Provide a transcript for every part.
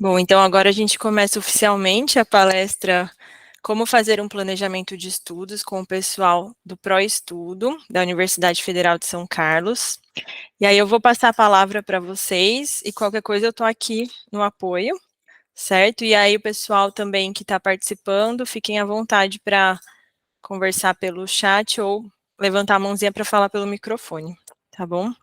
Bom, então agora a gente começa oficialmente a palestra Como fazer um planejamento de estudos com o pessoal do ProEstudo, da Universidade Federal de São Carlos. E aí eu vou passar a palavra para vocês e qualquer coisa eu estou aqui no apoio, certo? E aí o pessoal também que está participando, fiquem à vontade para conversar pelo chat ou levantar a mãozinha para falar pelo microfone, tá bom?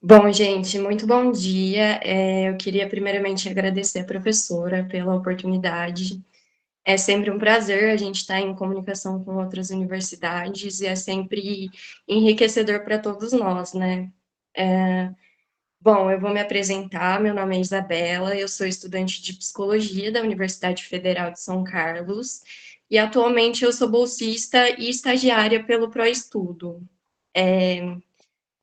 Bom, gente, muito bom dia. Eu queria primeiramente agradecer a professora pela oportunidade. É sempre um prazer a gente estar em comunicação com outras universidades e é sempre enriquecedor para todos nós, né? Bom, eu vou me apresentar. Meu nome é Isabela, eu sou estudante de psicologia da Universidade Federal de São Carlos e atualmente eu sou bolsista e estagiária pelo ProEstudo.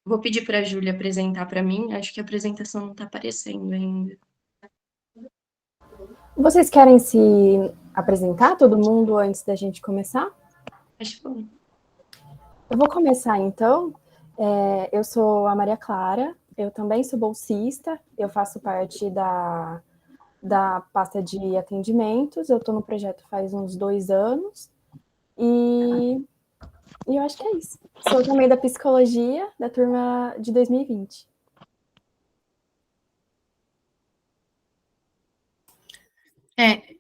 Vou pedir para a Júlia apresentar para mim, acho que a apresentação não está aparecendo ainda. Vocês querem se apresentar, todo mundo, antes da gente começar? Acho bom. Eu vou começar, então. Eu sou a Maria Clara, eu também sou bolsista, eu faço parte da pasta de atendimentos, eu estou no projeto faz uns 2 anos, e eu acho que é isso. Sou também da psicologia, da turma de 2020.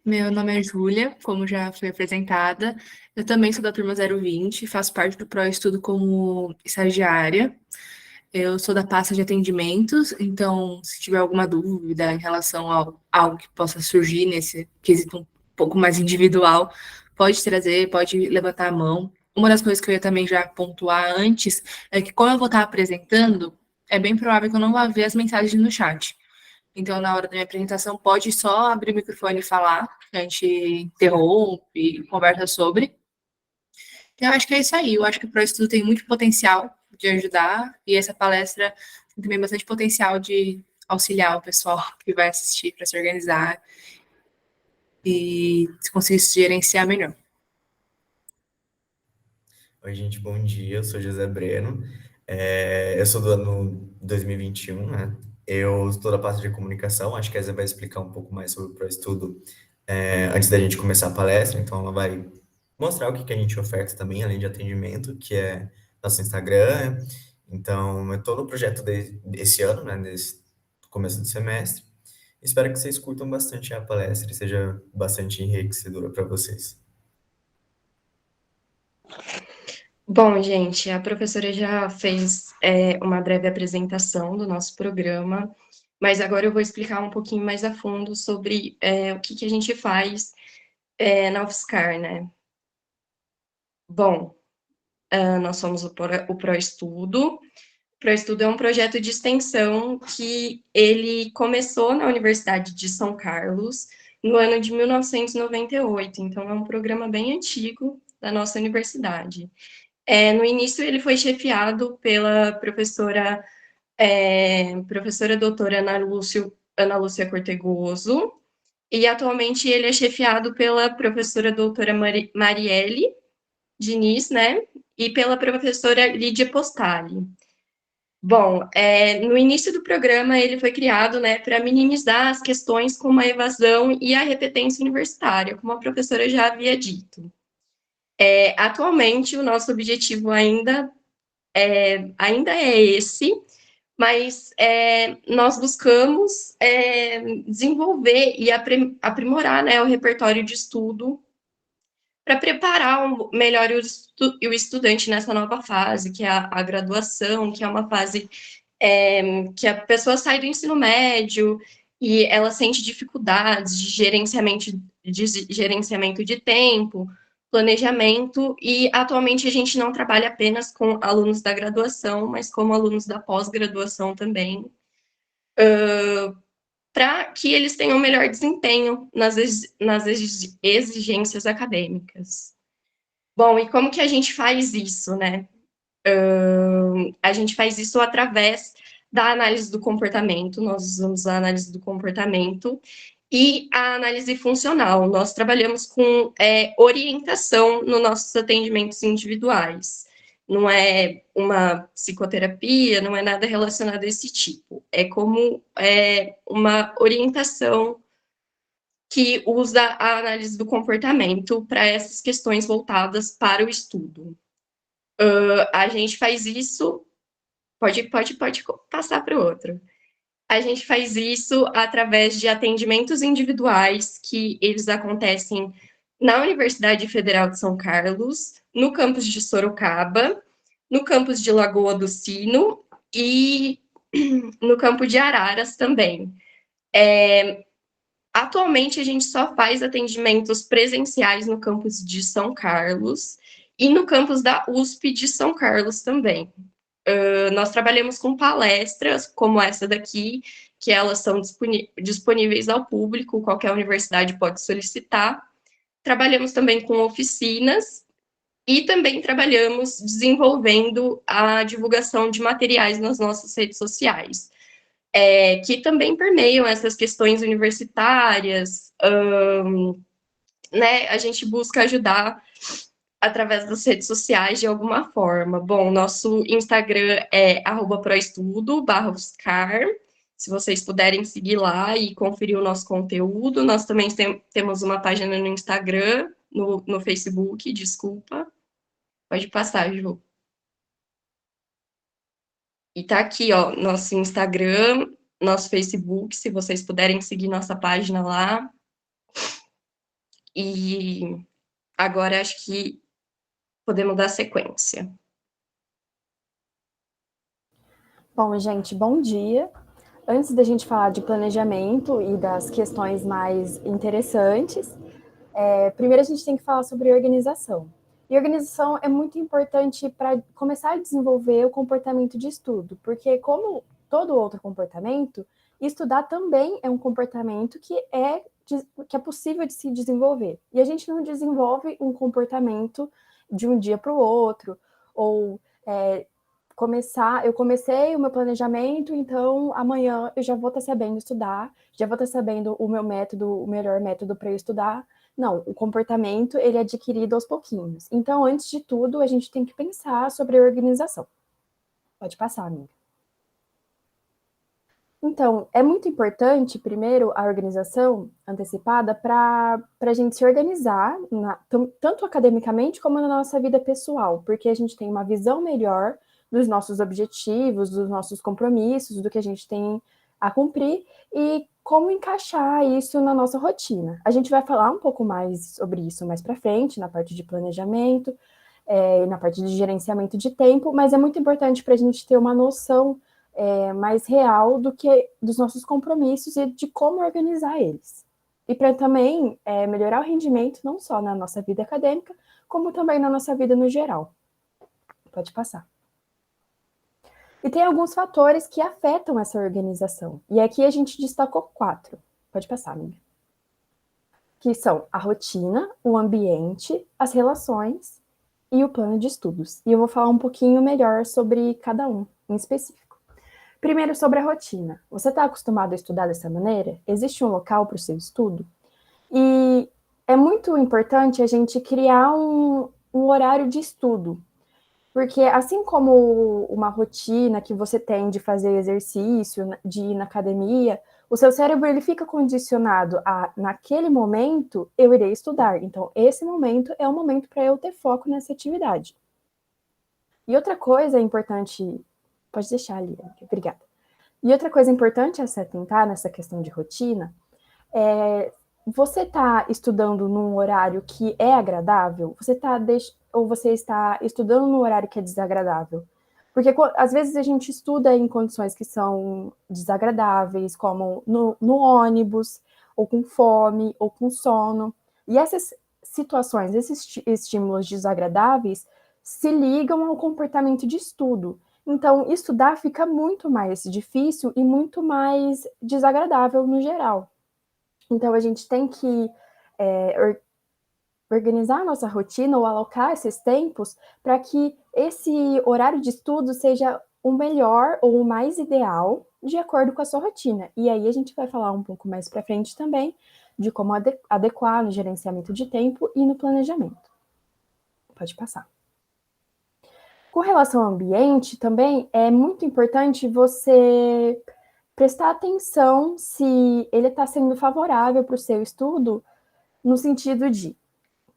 Meu nome é Júlia, como já foi apresentada. Eu também sou da turma 020, faço parte do ProEstudo como estagiária. Eu sou da pasta de atendimentos, então, se tiver alguma dúvida em relação a algo que possa surgir nesse quesito um pouco mais individual, pode trazer, pode levantar a mão. Uma das coisas que eu ia também já pontuar antes é que, como eu vou estar apresentando, é bem provável que eu não vá ver as mensagens no chat. Então, na hora da minha apresentação, pode só abrir o microfone e falar, a gente interrompe e conversa sobre. Então, eu acho que é isso aí. Eu acho que o ProEstudo tem muito potencial de ajudar, e essa palestra tem também bastante potencial de auxiliar o pessoal que vai assistir para se organizar e conseguir se gerenciar melhor. Oi, gente, bom dia. Eu sou José Breno. Eu sou do ano 2021, né? Eu estou da parte de comunicação. Acho que a Zé vai explicar um pouco mais sobre o ProEstudo antes da gente começar a palestra. Então, ela vai mostrar o que que a gente oferta também, além de atendimento, que é nosso Instagram. Então, eu estou no projeto desse ano, né? Desse começo do semestre. Espero que vocês curtam bastante a palestra e seja bastante enriquecedora para vocês. Bom, gente, a professora já fez uma breve apresentação do nosso programa, mas agora eu vou explicar um pouquinho mais a fundo sobre o que a gente faz na UFSCar, né? Bom, nós somos o ProEstudo. O ProEstudo é um projeto de extensão que ele começou na Universidade de São Carlos no ano de 1998, então é um programa bem antigo da nossa universidade. No início, ele foi chefiado pela professora doutora Ana Lúcia Cortegoso, e atualmente ele é chefiado pela professora doutora Marielle Diniz, né, e pela professora Lídia Postali. Bom, no início do programa, ele foi criado, né, para minimizar as questões como a evasão e a repetência universitária, como a professora já havia dito. Atualmente, o nosso objetivo ainda é esse, mas nós buscamos desenvolver e aprimorar, né, o repertório de estudo para preparar melhor o estudante nessa nova fase, que é a graduação, que é uma fase que a pessoa sai do ensino médio e ela sente dificuldades de gerenciamento de tempo, planejamento, e atualmente a gente não trabalha apenas com alunos da graduação, mas como alunos da pós-graduação também, para que eles tenham melhor desempenho nas exigências acadêmicas. Bom, e como que a gente faz isso, né? A gente faz isso através da análise do comportamento, nós usamos a análise do comportamento e a análise funcional. Nós trabalhamos com orientação nos nossos atendimentos individuais. Não é uma psicoterapia, não é nada relacionado a esse tipo. é como uma orientação que usa a análise do comportamento para essas questões voltadas para o estudo. A gente faz isso... Pode passar para o outro. A gente faz isso através de atendimentos individuais, que eles acontecem na Universidade Federal de São Carlos, no campus de Sorocaba, no campus de Lagoa do Sino e no campo de Araras também. Atualmente, a gente só faz atendimentos presenciais no campus de São Carlos e no campus da USP de São Carlos também. Nós trabalhamos com palestras como essa daqui, que elas são disponíveis ao público, qualquer universidade pode solicitar. Trabalhamos também com oficinas e também trabalhamos desenvolvendo a divulgação de materiais nas nossas redes sociais, que também permeiam essas questões universitárias, né? A gente busca ajudar através das redes sociais de alguma forma. Bom, nosso Instagram é @proestudo_UFSCar. Se vocês puderem seguir lá e conferir o nosso conteúdo. Nós também temos uma página no Instagram, no Facebook, desculpa. Pode passar, Ju. E tá aqui, ó, nosso Instagram, nosso Facebook, se vocês puderem seguir nossa página lá. E agora acho que podemos dar sequência. Bom, gente, bom dia. Antes da gente falar de planejamento e das questões mais interessantes, primeiro a gente tem que falar sobre organização. E organização é muito importante para começar a desenvolver o comportamento de estudo, porque como todo outro comportamento, estudar também é um comportamento que é possível de se desenvolver. E a gente não desenvolve um comportamento de um dia para o outro, ou eu comecei o meu planejamento, então amanhã eu já vou estar sabendo estudar, já vou estar sabendo o melhor método para eu estudar. Não, o comportamento, ele é adquirido aos pouquinhos. Então, antes de tudo, a gente tem que pensar sobre a organização. Pode passar, amiga. Então, é muito importante, primeiro, a organização antecipada para a gente se organizar, tanto academicamente como na nossa vida pessoal, porque a gente tem uma visão melhor dos nossos objetivos, dos nossos compromissos, do que a gente tem a cumprir e como encaixar isso na nossa rotina. A gente vai falar um pouco mais sobre isso mais para frente, na parte de planejamento, na parte de gerenciamento de tempo, mas é muito importante para a gente ter uma noção mais real dos nossos compromissos e de como organizar eles. E para também melhorar o rendimento, não só na nossa vida acadêmica, como também na nossa vida no geral. Pode passar. E tem alguns fatores que afetam essa organização. E aqui a gente destacou 4. Pode passar, amiga. Que são a rotina, o ambiente, as relações e o plano de estudos. E eu vou falar um pouquinho melhor sobre cada um em específico. Primeiro, sobre a rotina. Você está acostumado a estudar dessa maneira? Existe um local para o seu estudo? E é muito importante a gente criar um horário de estudo. Porque assim como uma rotina que você tem de fazer exercício, de ir na academia, o seu cérebro ele fica condicionado a, naquele momento, eu irei estudar. Então, esse momento é o momento para eu ter foco nessa atividade. E outra coisa importante... Pode deixar ali, obrigada. E outra coisa importante a se atentar nessa questão de rotina você está estudando num horário que é agradável? Ou você está estudando num horário que é desagradável? Porque às vezes a gente estuda em condições que são desagradáveis, como no ônibus, ou com fome, ou com sono. E essas situações, esses estímulos desagradáveis, se ligam ao comportamento de estudo. Então, estudar fica muito mais difícil e muito mais desagradável no geral. Então, a gente tem que organizar a nossa rotina ou alocar esses tempos para que esse horário de estudo seja o melhor ou o mais ideal de acordo com a sua rotina. E aí a gente vai falar um pouco mais para frente também de como adequar no gerenciamento de tempo e no planejamento. Pode passar. Com relação ao ambiente, também é muito importante você prestar atenção se ele está sendo favorável para o seu estudo, no sentido de,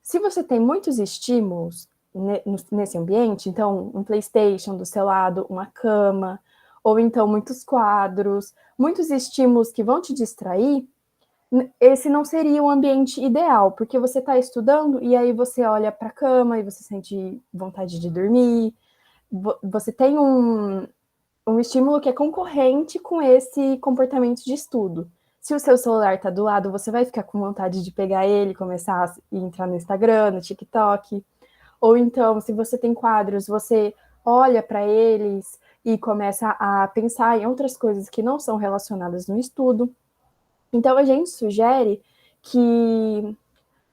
se você tem muitos estímulos nesse ambiente, então um PlayStation do seu lado, uma cama, ou então muitos quadros, muitos estímulos que vão te distrair, esse não seria um ambiente ideal, porque você está estudando e aí você olha para a cama e você sente vontade de dormir, você tem um estímulo que é concorrente com esse comportamento de estudo. Se o seu celular está do lado, você vai ficar com vontade de pegar ele, começar a entrar no Instagram, no TikTok. Ou então, se você tem quadros, você olha para eles e começa a pensar em outras coisas que não são relacionadas no estudo. Então, a gente sugere que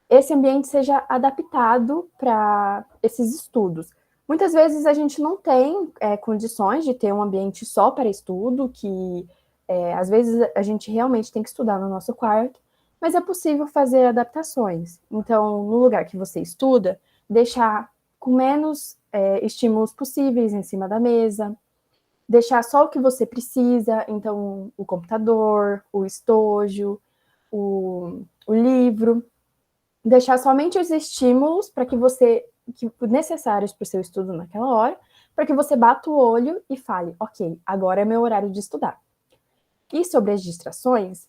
esse ambiente seja adaptado para esses estudos. Muitas vezes a gente não tem condições de ter um ambiente só para estudo, que às vezes a gente realmente tem que estudar no nosso quarto, mas é possível fazer adaptações. Então, no lugar que você estuda, deixar com menos estímulos possíveis em cima da mesa, deixar só o que você precisa, então o computador, o estojo, o livro, deixar somente os estímulos para que necessários para o seu estudo naquela hora, para que você bata o olho e fale, ok, agora é meu horário de estudar. E sobre as distrações,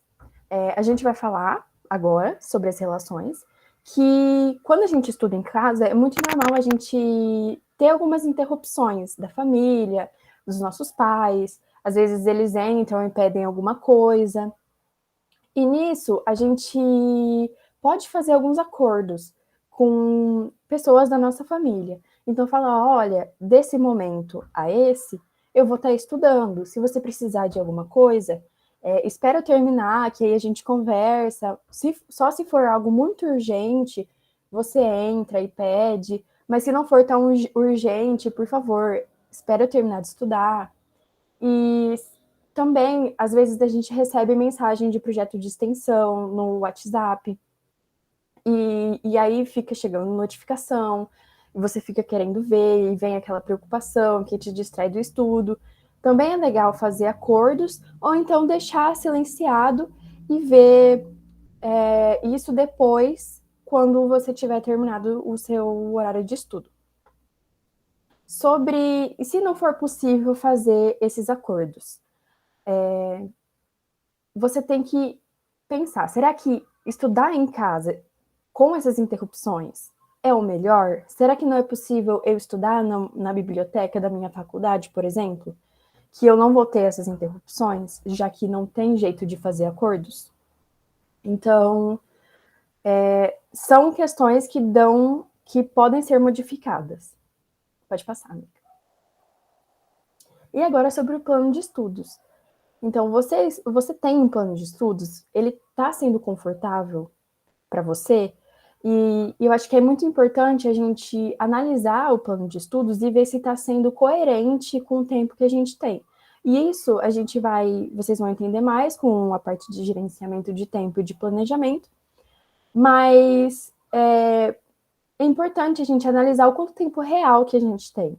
a gente vai falar agora sobre as relações, que quando a gente estuda em casa, é muito normal a gente ter algumas interrupções da família, dos nossos pais, às vezes eles entram e pedem alguma coisa, e nisso a gente pode fazer alguns acordos com pessoas da nossa família. Então, falar, olha, desse momento a esse, eu vou estar estudando. Se você precisar de alguma coisa, espera eu terminar, que aí a gente conversa. Só se for algo muito urgente, você entra e pede. Mas se não for tão urgente, por favor, espera eu terminar de estudar. E também, às vezes, a gente recebe mensagem de projeto de extensão no WhatsApp. E aí fica chegando notificação, e você fica querendo ver, e vem aquela preocupação que te distrai do estudo. Também é legal fazer acordos, ou então deixar silenciado e ver isso depois, quando você tiver terminado o seu horário de estudo. E se não for possível fazer esses acordos, você tem que pensar, será que estudar em casa com essas interrupções é o melhor? Será que não é possível eu estudar na biblioteca da minha faculdade, por exemplo? Que eu não vou ter essas interrupções, já que não tem jeito de fazer acordos? Então, são questões que podem ser modificadas. Pode passar, amiga. E agora sobre o plano de estudos. Então, você tem um plano de estudos? Ele está sendo confortável para você? E eu acho que é muito importante a gente analisar o plano de estudos e ver se está sendo coerente com o tempo que a gente tem. E isso vocês vão entender mais com a parte de gerenciamento de tempo e de planejamento, mas é importante a gente analisar o quanto tempo real que a gente tem.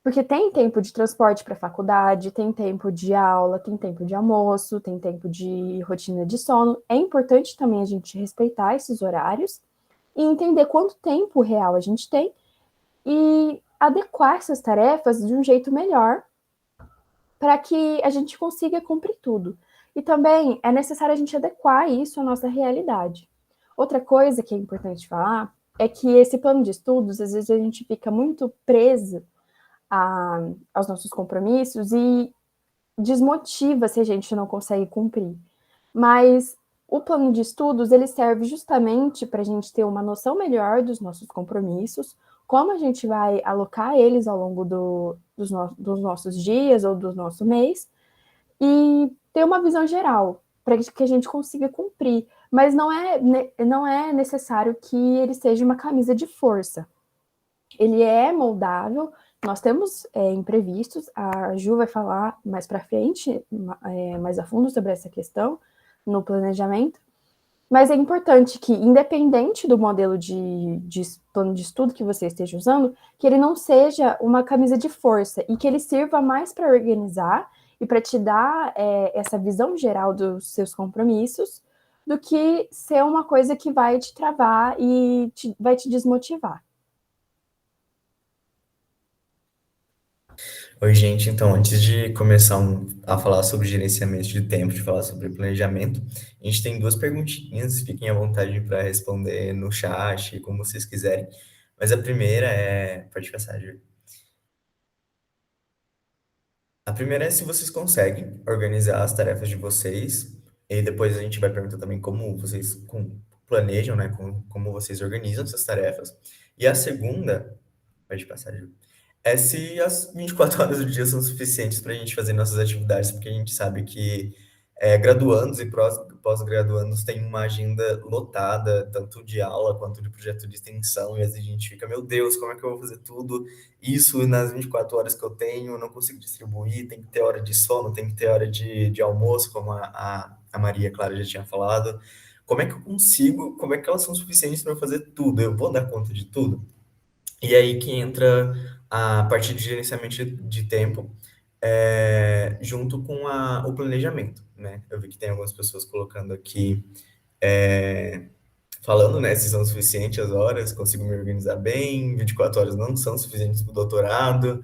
Porque tem tempo de transporte para a faculdade, tem tempo de aula, tem tempo de almoço, tem tempo de rotina de sono. É importante também a gente respeitar esses horários e entender quanto tempo real a gente tem e adequar essas tarefas de um jeito melhor para que a gente consiga cumprir tudo. E também é necessário a gente adequar isso à nossa realidade. Outra coisa que é importante falar é que esse plano de estudos, às vezes a gente fica muito preso aos nossos compromissos e desmotiva se a gente não consegue cumprir. Mas o plano de estudos, ele serve justamente para a gente ter uma noção melhor dos nossos compromissos, como a gente vai alocar eles ao longo dos nossos dias ou do nosso mês, e ter uma visão geral, para que a gente consiga cumprir. Mas não é necessário que ele seja uma camisa de força. Ele é moldável. Nós temos imprevistos, a Ju vai falar mais para frente, mais a fundo sobre essa questão no planejamento, mas é importante que, independente do modelo de plano de estudo que você esteja usando, que ele não seja uma camisa de força e que ele sirva mais para organizar e para te dar essa visão geral dos seus compromissos, do que ser uma coisa que vai te travar e vai te desmotivar. Oi, gente. Então, antes de começar a falar sobre gerenciamento de tempo, de falar sobre planejamento, a gente tem duas perguntinhas. Fiquem à vontade para responder no chat, como vocês quiserem. Mas a primeira é. Pode passar, Ju. A primeira é se vocês conseguem organizar as tarefas de vocês. E depois a gente vai perguntar também como vocês planejam, né? Como vocês organizam essas tarefas. E a segunda. Pode passar, Ju. É se as 24 horas do dia são suficientes para a gente fazer nossas atividades, porque a gente sabe que graduandos e pós-graduandos têm uma agenda lotada, tanto de aula quanto de projeto de extensão, e às vezes a gente fica, meu Deus, como é que eu vou fazer tudo isso nas 24 horas que eu tenho? Eu não consigo distribuir, tem que ter hora de sono, tem que ter hora de almoço, como a Maria Clara já tinha falado. Como é que eu consigo, como é que elas são suficientes para eu fazer tudo? Eu vou dar conta de tudo? E aí que entra a parte de gerenciamento de tempo, junto com o planejamento, né? Eu vi que tem algumas pessoas colocando aqui, falando, né, se são suficientes as horas, consigo me organizar bem, 24 horas não são suficientes para o doutorado.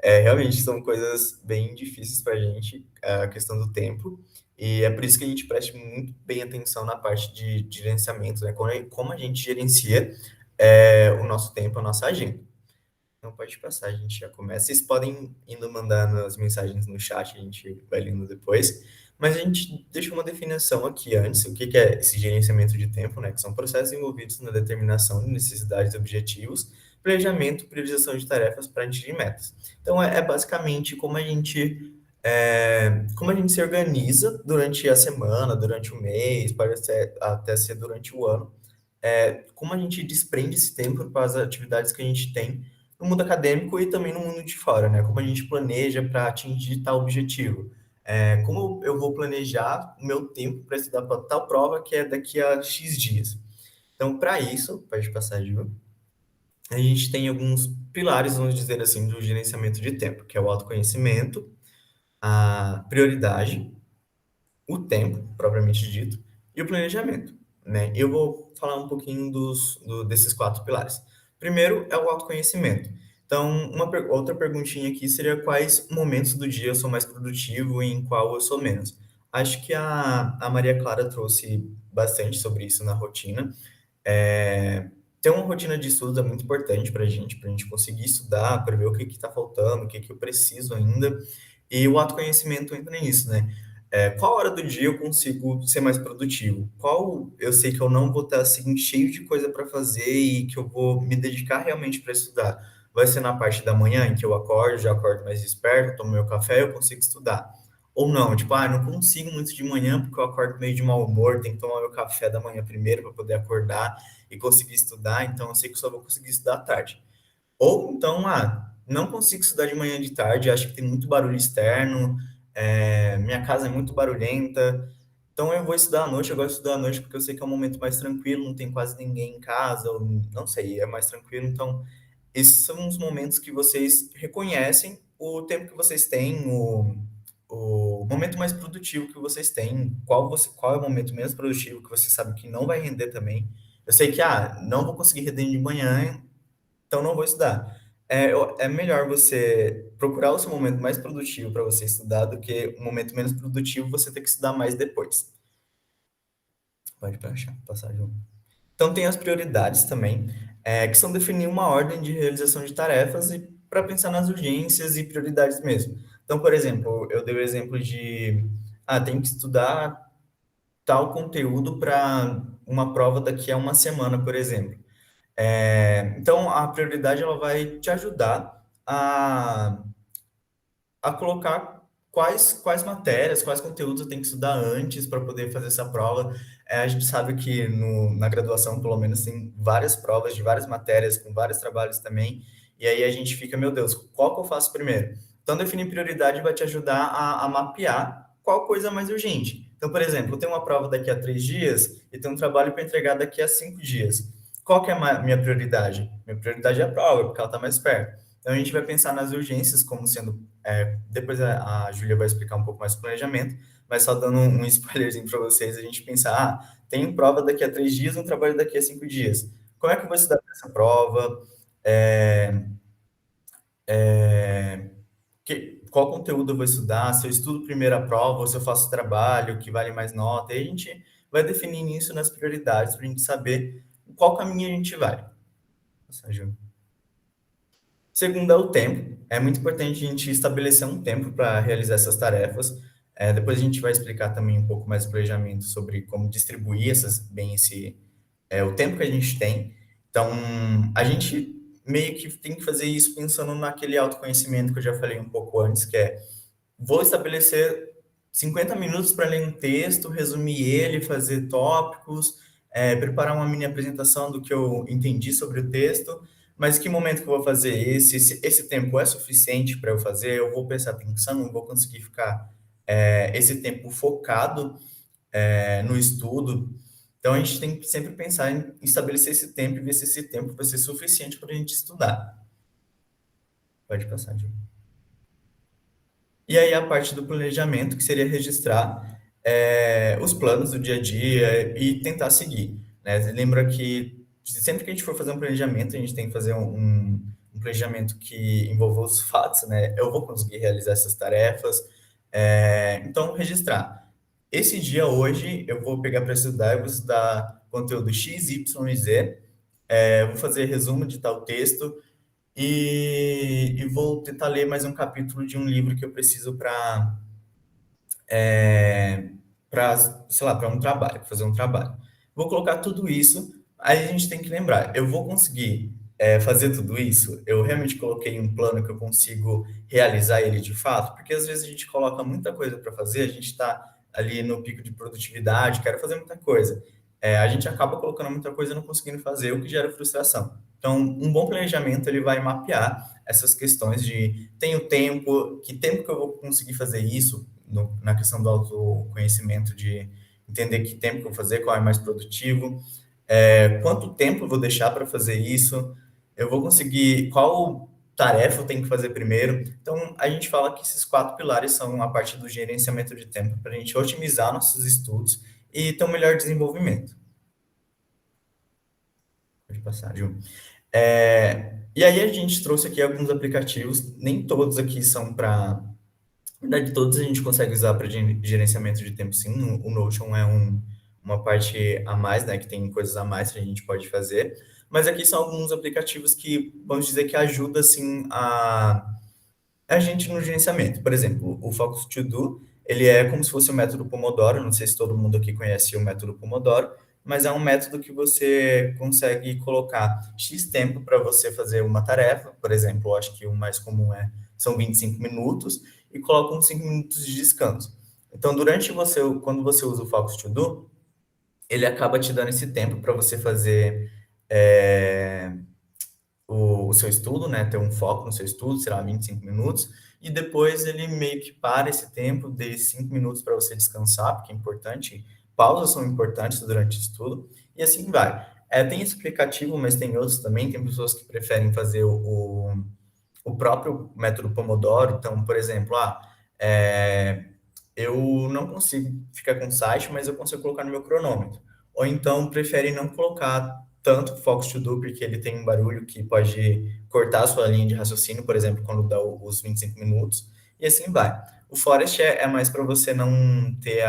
Realmente são coisas bem difíceis para a gente, a questão do tempo, e é por isso que a gente presta muito bem atenção na parte de gerenciamento, né? Como a gente gerencia o nosso tempo, a nossa agenda. Então pode passar, a gente já começa. Vocês podem indo mandando as mensagens no chat, a gente vai lendo depois. Mas a gente deixa uma definição aqui antes, o que é esse gerenciamento de tempo, né? Que são processos envolvidos na determinação de necessidades e objetivos, planejamento, priorização de tarefas para atingir metas. Então é basicamente como a gente se organiza durante a semana, durante o mês, até ser durante o ano, como a gente desprende esse tempo para as atividades que a gente tem no mundo acadêmico e também no mundo de fora, né? Como a gente planeja para atingir tal objetivo. Como eu vou planejar o meu tempo para estudar para tal prova que é daqui a X dias. Então, para isso, pode passar, Ju, a gente tem alguns pilares, vamos dizer assim, do gerenciamento de tempo, que é o autoconhecimento, a prioridade, o tempo, propriamente dito, e o planejamento, né? Eu vou falar um pouquinho desses 4 pilares. Primeiro é o autoconhecimento. Então, outra perguntinha aqui seria quais momentos do dia eu sou mais produtivo e em qual eu sou menos. Acho que a Maria Clara trouxe bastante sobre isso na rotina. Ter uma rotina de estudos é muito importante para a gente conseguir estudar, para ver o que está faltando, o que eu preciso ainda. E o autoconhecimento entra nisso, né? Qual hora do dia eu consigo ser mais produtivo? Qual eu sei que eu não vou estar assim cheio de coisa para fazer e que eu vou me dedicar realmente para estudar? Vai ser na parte da manhã em que eu acordo, já acordo mais desperto, tomo meu café, eu consigo estudar. Ou não, tipo, não consigo muito de manhã porque eu acordo meio de mau humor, tenho que tomar meu café da manhã primeiro para poder acordar e conseguir estudar, então eu sei que só vou conseguir estudar à tarde. Ou então, não consigo estudar de manhã e de tarde, acho que tem muito barulho externo, minha casa é muito barulhenta, então eu vou estudar à noite, eu gosto de estudar à noite porque eu sei que é um momento mais tranquilo, não tem quase ninguém em casa, ou não sei, é mais tranquilo, então esses são os momentos que vocês reconhecem o tempo que vocês têm, o momento mais produtivo que vocês têm, qual é o momento menos produtivo que você sabe que não vai render também. Eu sei que, não vou conseguir render de manhã, então não vou estudar. É melhor você procurar o seu momento mais produtivo para você estudar do que o momento menos produtivo você ter que estudar mais depois. Pode passar, João. Então tem as prioridades também, que são definir uma ordem de realização de tarefas e para pensar nas urgências e prioridades mesmo. Então, por exemplo, eu dei o exemplo de, tem que estudar tal conteúdo para uma prova daqui a uma semana, por exemplo. Então, a prioridade ela vai te ajudar a colocar quais matérias, quais conteúdos eu tenho que estudar antes para poder fazer essa prova. A gente sabe que na graduação, pelo menos, tem várias provas de várias matérias, com vários trabalhos também, e aí a gente fica, meu Deus, qual que eu faço primeiro? Então, definir prioridade vai te ajudar a mapear qual coisa é mais urgente. Então, por exemplo, eu tenho uma prova daqui a 3 dias e tenho um trabalho para entregar daqui a 5 dias. Qual que é a minha prioridade? Minha prioridade é a prova, porque ela está mais perto. Então, a gente vai pensar nas urgências como sendo... depois a Júlia vai explicar um pouco mais o planejamento, mas só dando um spoilerzinho para vocês, a gente pensar, tem prova daqui a 3 dias, um trabalho daqui a 5 dias. Como é que eu vou estudar para essa prova? Qual conteúdo eu vou estudar? Se eu estudo primeiro a prova ou se eu faço trabalho que vale mais nota? E a gente vai definir isso nas prioridades para a gente saber qual caminho a gente vai. Segundo é o tempo. É muito importante a gente estabelecer um tempo para realizar essas tarefas. Depois a gente vai explicar também um pouco mais o planejamento sobre como distribuir o tempo que a gente tem. Então, a gente meio que tem que fazer isso pensando naquele autoconhecimento que eu já falei um pouco antes, que vou estabelecer 50 minutos para ler um texto, resumir ele, fazer tópicos, preparar uma mini apresentação do que eu entendi sobre o texto, mas que momento que eu vou fazer esse tempo é suficiente para eu fazer? Eu vou prestar atenção, não vou conseguir ficar esse tempo focado no estudo. Então, a gente tem que sempre pensar em estabelecer esse tempo e ver se esse tempo vai ser suficiente para a gente estudar. Pode passar, Ju. E aí, a parte do planejamento, que seria registrar os planos do dia a dia e tentar seguir, né? Lembra que sempre que a gente for fazer um planejamento, a gente tem que fazer um planejamento que envolva os fatos, né? Eu vou conseguir realizar essas tarefas. Então, registrar. Esse dia, hoje, eu vou pegar para estudar, eu vou estudar conteúdo X, Y e Z, vou fazer resumo de tal texto e vou tentar ler mais um capítulo de um livro que eu preciso para, sei lá, para um trabalho, fazer um trabalho. Vou colocar tudo isso, aí a gente tem que lembrar, eu vou conseguir fazer tudo isso? Eu realmente coloquei um plano que eu consigo realizar ele de fato? Porque às vezes a gente coloca muita coisa para fazer, a gente está ali no pico de produtividade, quero fazer muita coisa. A gente acaba colocando muita coisa e não conseguindo fazer, o que gera frustração. Então, um bom planejamento, ele vai mapear essas questões de tenho tempo, que tempo que eu vou conseguir fazer isso, na questão do autoconhecimento, de entender que tempo que eu vou fazer, qual é mais produtivo, quanto tempo eu vou deixar para fazer isso, eu vou conseguir, qual tarefa eu tenho que fazer primeiro. Então, a gente fala que esses 4 pilares são a parte do gerenciamento de tempo para a gente otimizar nossos estudos e ter um melhor desenvolvimento. Pode passar, Ju. E aí a gente trouxe aqui alguns aplicativos, nem todos aqui são para... Na verdade, todos a gente consegue usar para gerenciamento de tempo, sim. O Notion é uma parte a mais, né, que tem coisas a mais que a gente pode fazer. Mas aqui são alguns aplicativos que, vamos dizer, que ajudam, assim, a gente no gerenciamento. Por exemplo, o Focus To Do, ele é como se fosse o método Pomodoro. Não sei se todo mundo aqui conhece o método Pomodoro, mas é um método que você consegue colocar X tempo para você fazer uma tarefa. Por exemplo, eu acho que o mais comum são 25 minutos, e coloca uns 5 minutos de descanso. Então, quando você usa o Focus To Do, ele acaba te dando esse tempo para você fazer o seu estudo, né? Ter um foco no seu estudo, será 25 minutos, e depois ele meio que para esse tempo de 5 minutos para você descansar, porque é importante, pausas são importantes durante o estudo, e assim vai. Tem esse aplicativo, mas tem outros também, tem pessoas que preferem fazer o próprio método Pomodoro. Então, por exemplo, eu não consigo ficar com o site, mas eu consigo colocar no meu cronômetro. Ou então, preferem não colocar tanto Focus To Do, porque ele tem um barulho que pode cortar a sua linha de raciocínio, por exemplo, quando dá os 25 minutos, e assim vai. O Forest é mais para você não ter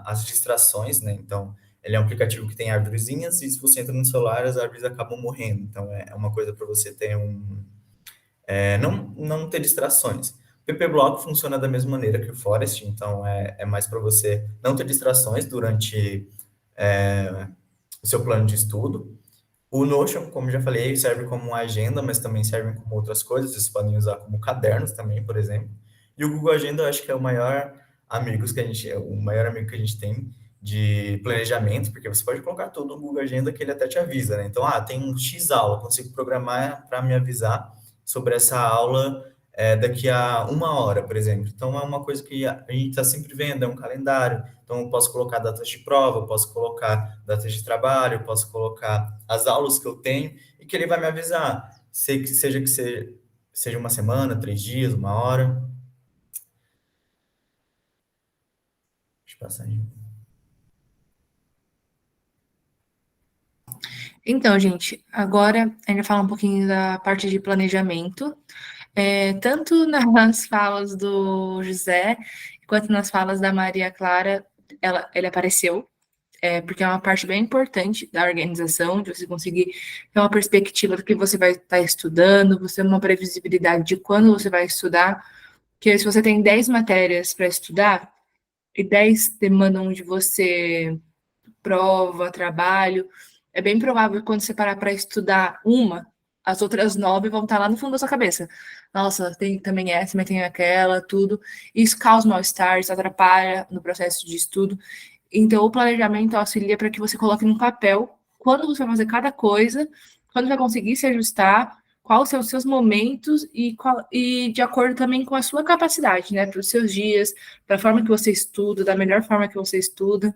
as distrações, né? Então, ele é um aplicativo que tem árvorezinhas, e se você entra no celular, as árvores acabam morrendo. Então, é uma coisa para você ter não ter distrações. O PP Block funciona da mesma maneira que o Forest, então é mais para você não ter distrações durante o seu plano de estudo. O Notion, como já falei, serve como uma agenda, mas também serve como outras coisas. Vocês podem usar como cadernos também, por exemplo. E o Google Agenda, eu acho que é o maior amigo que a gente tem de planejamento, porque você pode colocar tudo no Google Agenda que ele até te avisa, né? Então, tem um X aula, consigo programar para me avisar sobre essa aula daqui a 1 hora, por exemplo. Então, é uma coisa que a gente está sempre vendo, é um calendário. Então, eu posso colocar datas de prova, eu posso colocar datas de trabalho, eu posso colocar as aulas que eu tenho, e que ele vai me avisar, seja uma semana, 3 dias, 1 hora. Deixa eu passar aí. Então, gente, agora a gente vai falar um pouquinho da parte de planejamento. Tanto nas falas do José, quanto nas falas da Maria Clara, ele apareceu, porque é uma parte bem importante da organização, de você conseguir ter uma perspectiva do que você vai estar estudando, você ter uma previsibilidade de quando você vai estudar, porque se você tem 10 matérias para estudar, e 10 demandam de você prova, trabalho, é bem provável que quando você parar para estudar uma, as outras 9 vão estar lá no fundo da sua cabeça. Nossa, tem também essa, mas tem aquela, tudo. Isso causa mal-estar, isso atrapalha no processo de estudo. Então, o planejamento auxilia para que você coloque no papel quando você vai fazer cada coisa, quando vai conseguir se ajustar, quais são os seus momentos e de acordo também com a sua capacidade, né? Para os seus dias, para a forma que você estuda, da melhor forma que você estuda.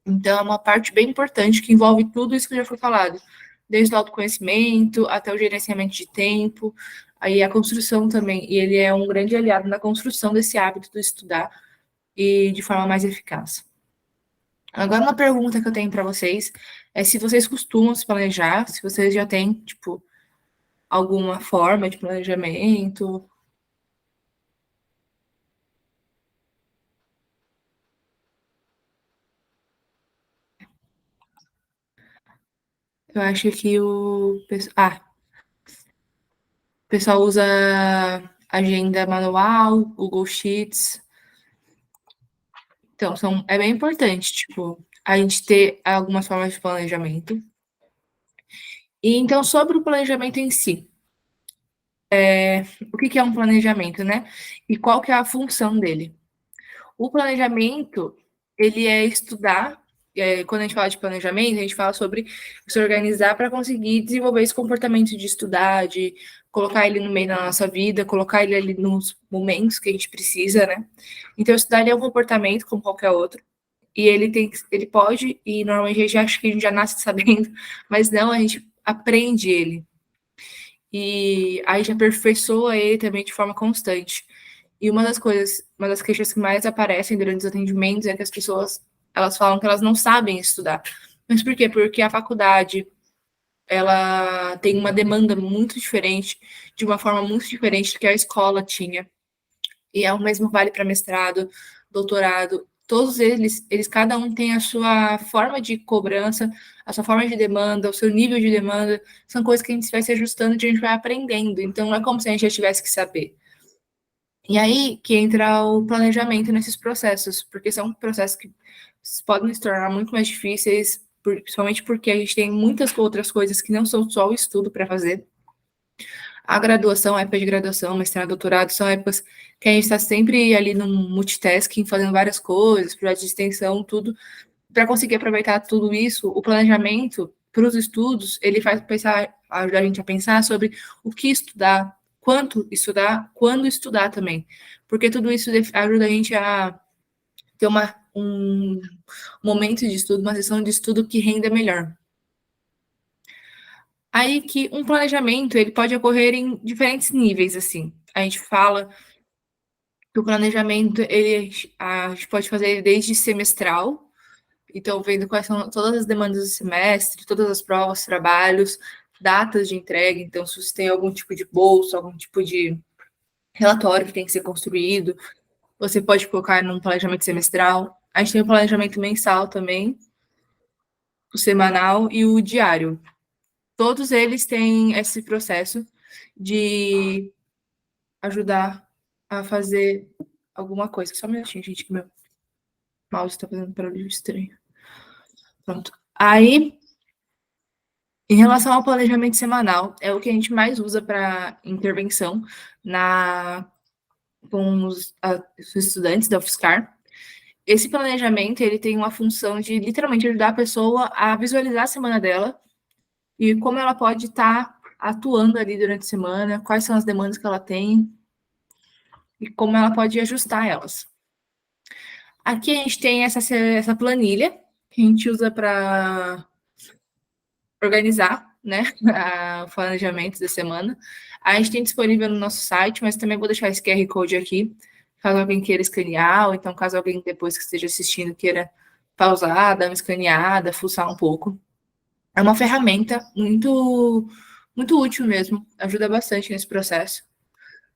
Então, é uma parte bem importante que envolve tudo isso que já foi falado, desde o autoconhecimento até o gerenciamento de tempo, aí a construção também, e ele é um grande aliado na construção desse hábito de estudar e de forma mais eficaz. Agora, uma pergunta que eu tenho para vocês é se vocês costumam se planejar, se vocês já têm, tipo, alguma forma de planejamento. Eu acho que o pessoal usa agenda manual, Google Sheets. Então, é bem importante, tipo, a gente ter algumas formas de planejamento. E então, sobre o planejamento em si, o que é um planejamento, né? E qual que é a função dele? O planejamento, ele é estudar, quando a gente fala de planejamento, a gente fala sobre se organizar para conseguir desenvolver esse comportamento de estudar, de colocar ele no meio da nossa vida, colocar ele ali nos momentos que a gente precisa, né? Então, estudar ele é um comportamento como qualquer outro, e ele pode, e normalmente a gente acha que a gente já nasce sabendo, mas não, a gente aprende ele. E a gente aperfeiçoa ele também de forma constante. E uma das queixas que mais aparecem durante os atendimentos é que as pessoas, elas falam que elas não sabem estudar. Mas por quê? Porque a faculdade, ela tem uma demanda muito diferente, de uma forma muito diferente do que a escola tinha. E é o mesmo vale para mestrado, doutorado. Todos eles cada um tem a sua forma de cobrança, a sua forma de demanda, o seu nível de demanda. São coisas que a gente vai se ajustando e a gente vai aprendendo. Então, não é como se a gente já tivesse que saber. E aí que entra o planejamento nesses processos, porque são processos que podem se tornar muito mais difíceis, principalmente porque a gente tem muitas outras coisas que não são só o estudo para fazer. A graduação, a época de graduação, mestrado, doutorado, são épocas que a gente está sempre ali no multitasking, fazendo várias coisas, projetos de extensão, tudo. Para conseguir aproveitar tudo isso, o planejamento para os estudos, ele faz pensar, ajuda a gente a pensar sobre o que estudar, quanto estudar, quando estudar também. Porque tudo isso ajuda a gente a ter um momento de estudo, uma sessão de estudo que renda melhor. Aí que um planejamento, ele pode ocorrer em diferentes níveis, assim. A gente fala que o planejamento, a gente pode fazer desde semestral, então vendo quais são todas as demandas do semestre, todas as provas, trabalhos, datas de entrega, então se você tem algum tipo de bolsa, algum tipo de relatório que tem que ser construído, você pode colocar num planejamento semestral. A gente tem o planejamento mensal também, o semanal e o diário. Todos eles têm esse processo de ajudar a fazer alguma coisa. Só um minutinho, gente, que meu mouse está fazendo barulho estranho. Pronto. Aí, em relação ao planejamento semanal, é o que a gente mais usa para intervenção com os estudantes da UFSCar. Esse planejamento, ele tem uma função de literalmente ajudar a pessoa a visualizar a semana dela e como ela pode estar atuando ali durante a semana, quais são as demandas que ela tem e como ela pode ajustar elas. Aqui a gente tem essa planilha que a gente usa para organizar né, o planejamento da semana. A gente tem disponível no nosso site, mas também vou deixar esse QR Code aqui, caso alguém queira escanear, ou então caso alguém depois que esteja assistindo queira pausar, dar uma escaneada, fuçar um pouco. É uma ferramenta muito, muito útil mesmo, ajuda bastante nesse processo,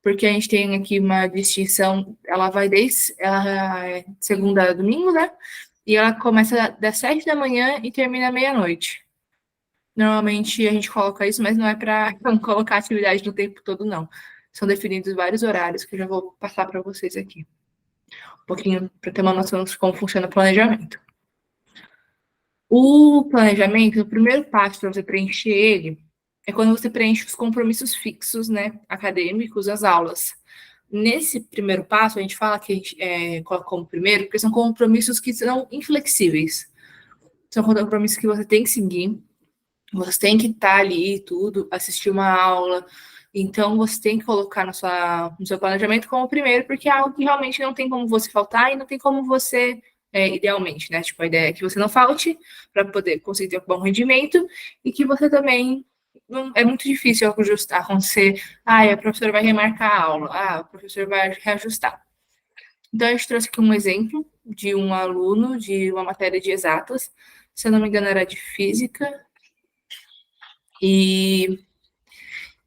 porque a gente tem aqui uma distinção, ela vai desde ela é segunda a domingo, né? E ela começa das 7 da manhã e termina à meia-noite. Normalmente a gente coloca isso, mas não é para colocar atividade no tempo todo, não. São definidos vários horários que eu já vou passar para vocês aqui. Um pouquinho para ter uma noção de como funciona o planejamento. O planejamento, o primeiro passo para você preencher ele é quando você preenche os compromissos fixos, né, acadêmicos, as aulas. Nesse primeiro passo, a gente fala que a gente coloca como primeiro, porque são compromissos que são inflexíveis. São compromissos que você tem que seguir, você tem que estar ali tudo, assistir uma aula. Então, você tem que colocar no seu planejamento como primeiro, porque é algo que realmente não tem como você faltar e não tem como você, idealmente, né? Tipo, a ideia é que você não falte para poder conseguir ter um bom rendimento e que você também. Não, é muito difícil acontecer. A professora vai remarcar a aula. O professor vai reajustar. Então, a gente trouxe aqui um exemplo de um aluno de uma matéria de exatas. Se eu não me engano, era de física. E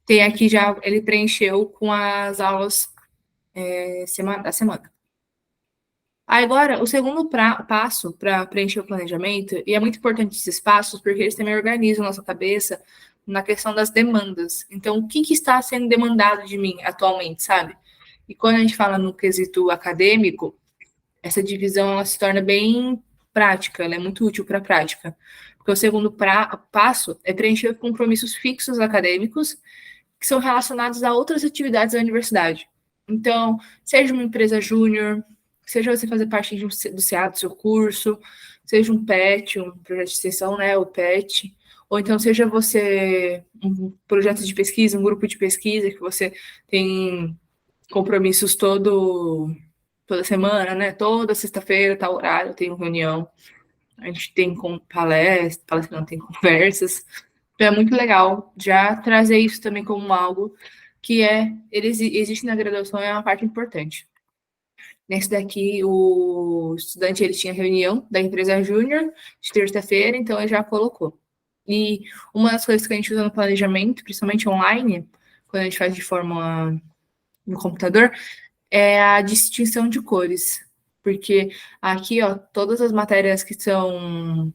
tem aqui já, ele preencheu com as aulas da semana. Agora, o segundo passo para preencher o planejamento, e é muito importante esses passos, porque eles também organizam a nossa cabeça na questão das demandas. Então, o que está sendo demandado de mim atualmente, sabe? E quando a gente fala no quesito acadêmico, essa divisão ela se torna bem prática, ela é muito útil para a prática. Porque o segundo passo é preencher compromissos fixos acadêmicos que são relacionados a outras atividades da universidade. Então, seja uma empresa júnior, seja você fazer parte do CA do seu curso, seja um PET, um projeto de extensão, né, o PET, ou então seja você um projeto de pesquisa, um grupo de pesquisa que você tem compromissos toda semana, né, toda sexta-feira, tal horário, tem reunião, a gente tem palestra não, tem conversas. Então é muito legal já trazer isso também como algo que existe na graduação, é uma parte importante. Nesse daqui, o estudante ele tinha reunião da empresa júnior de terça-feira, então ele já colocou. E uma das coisas que a gente usa no planejamento, principalmente online, quando a gente faz de forma no computador, é a distinção de cores. Porque aqui, ó, todas as matérias que são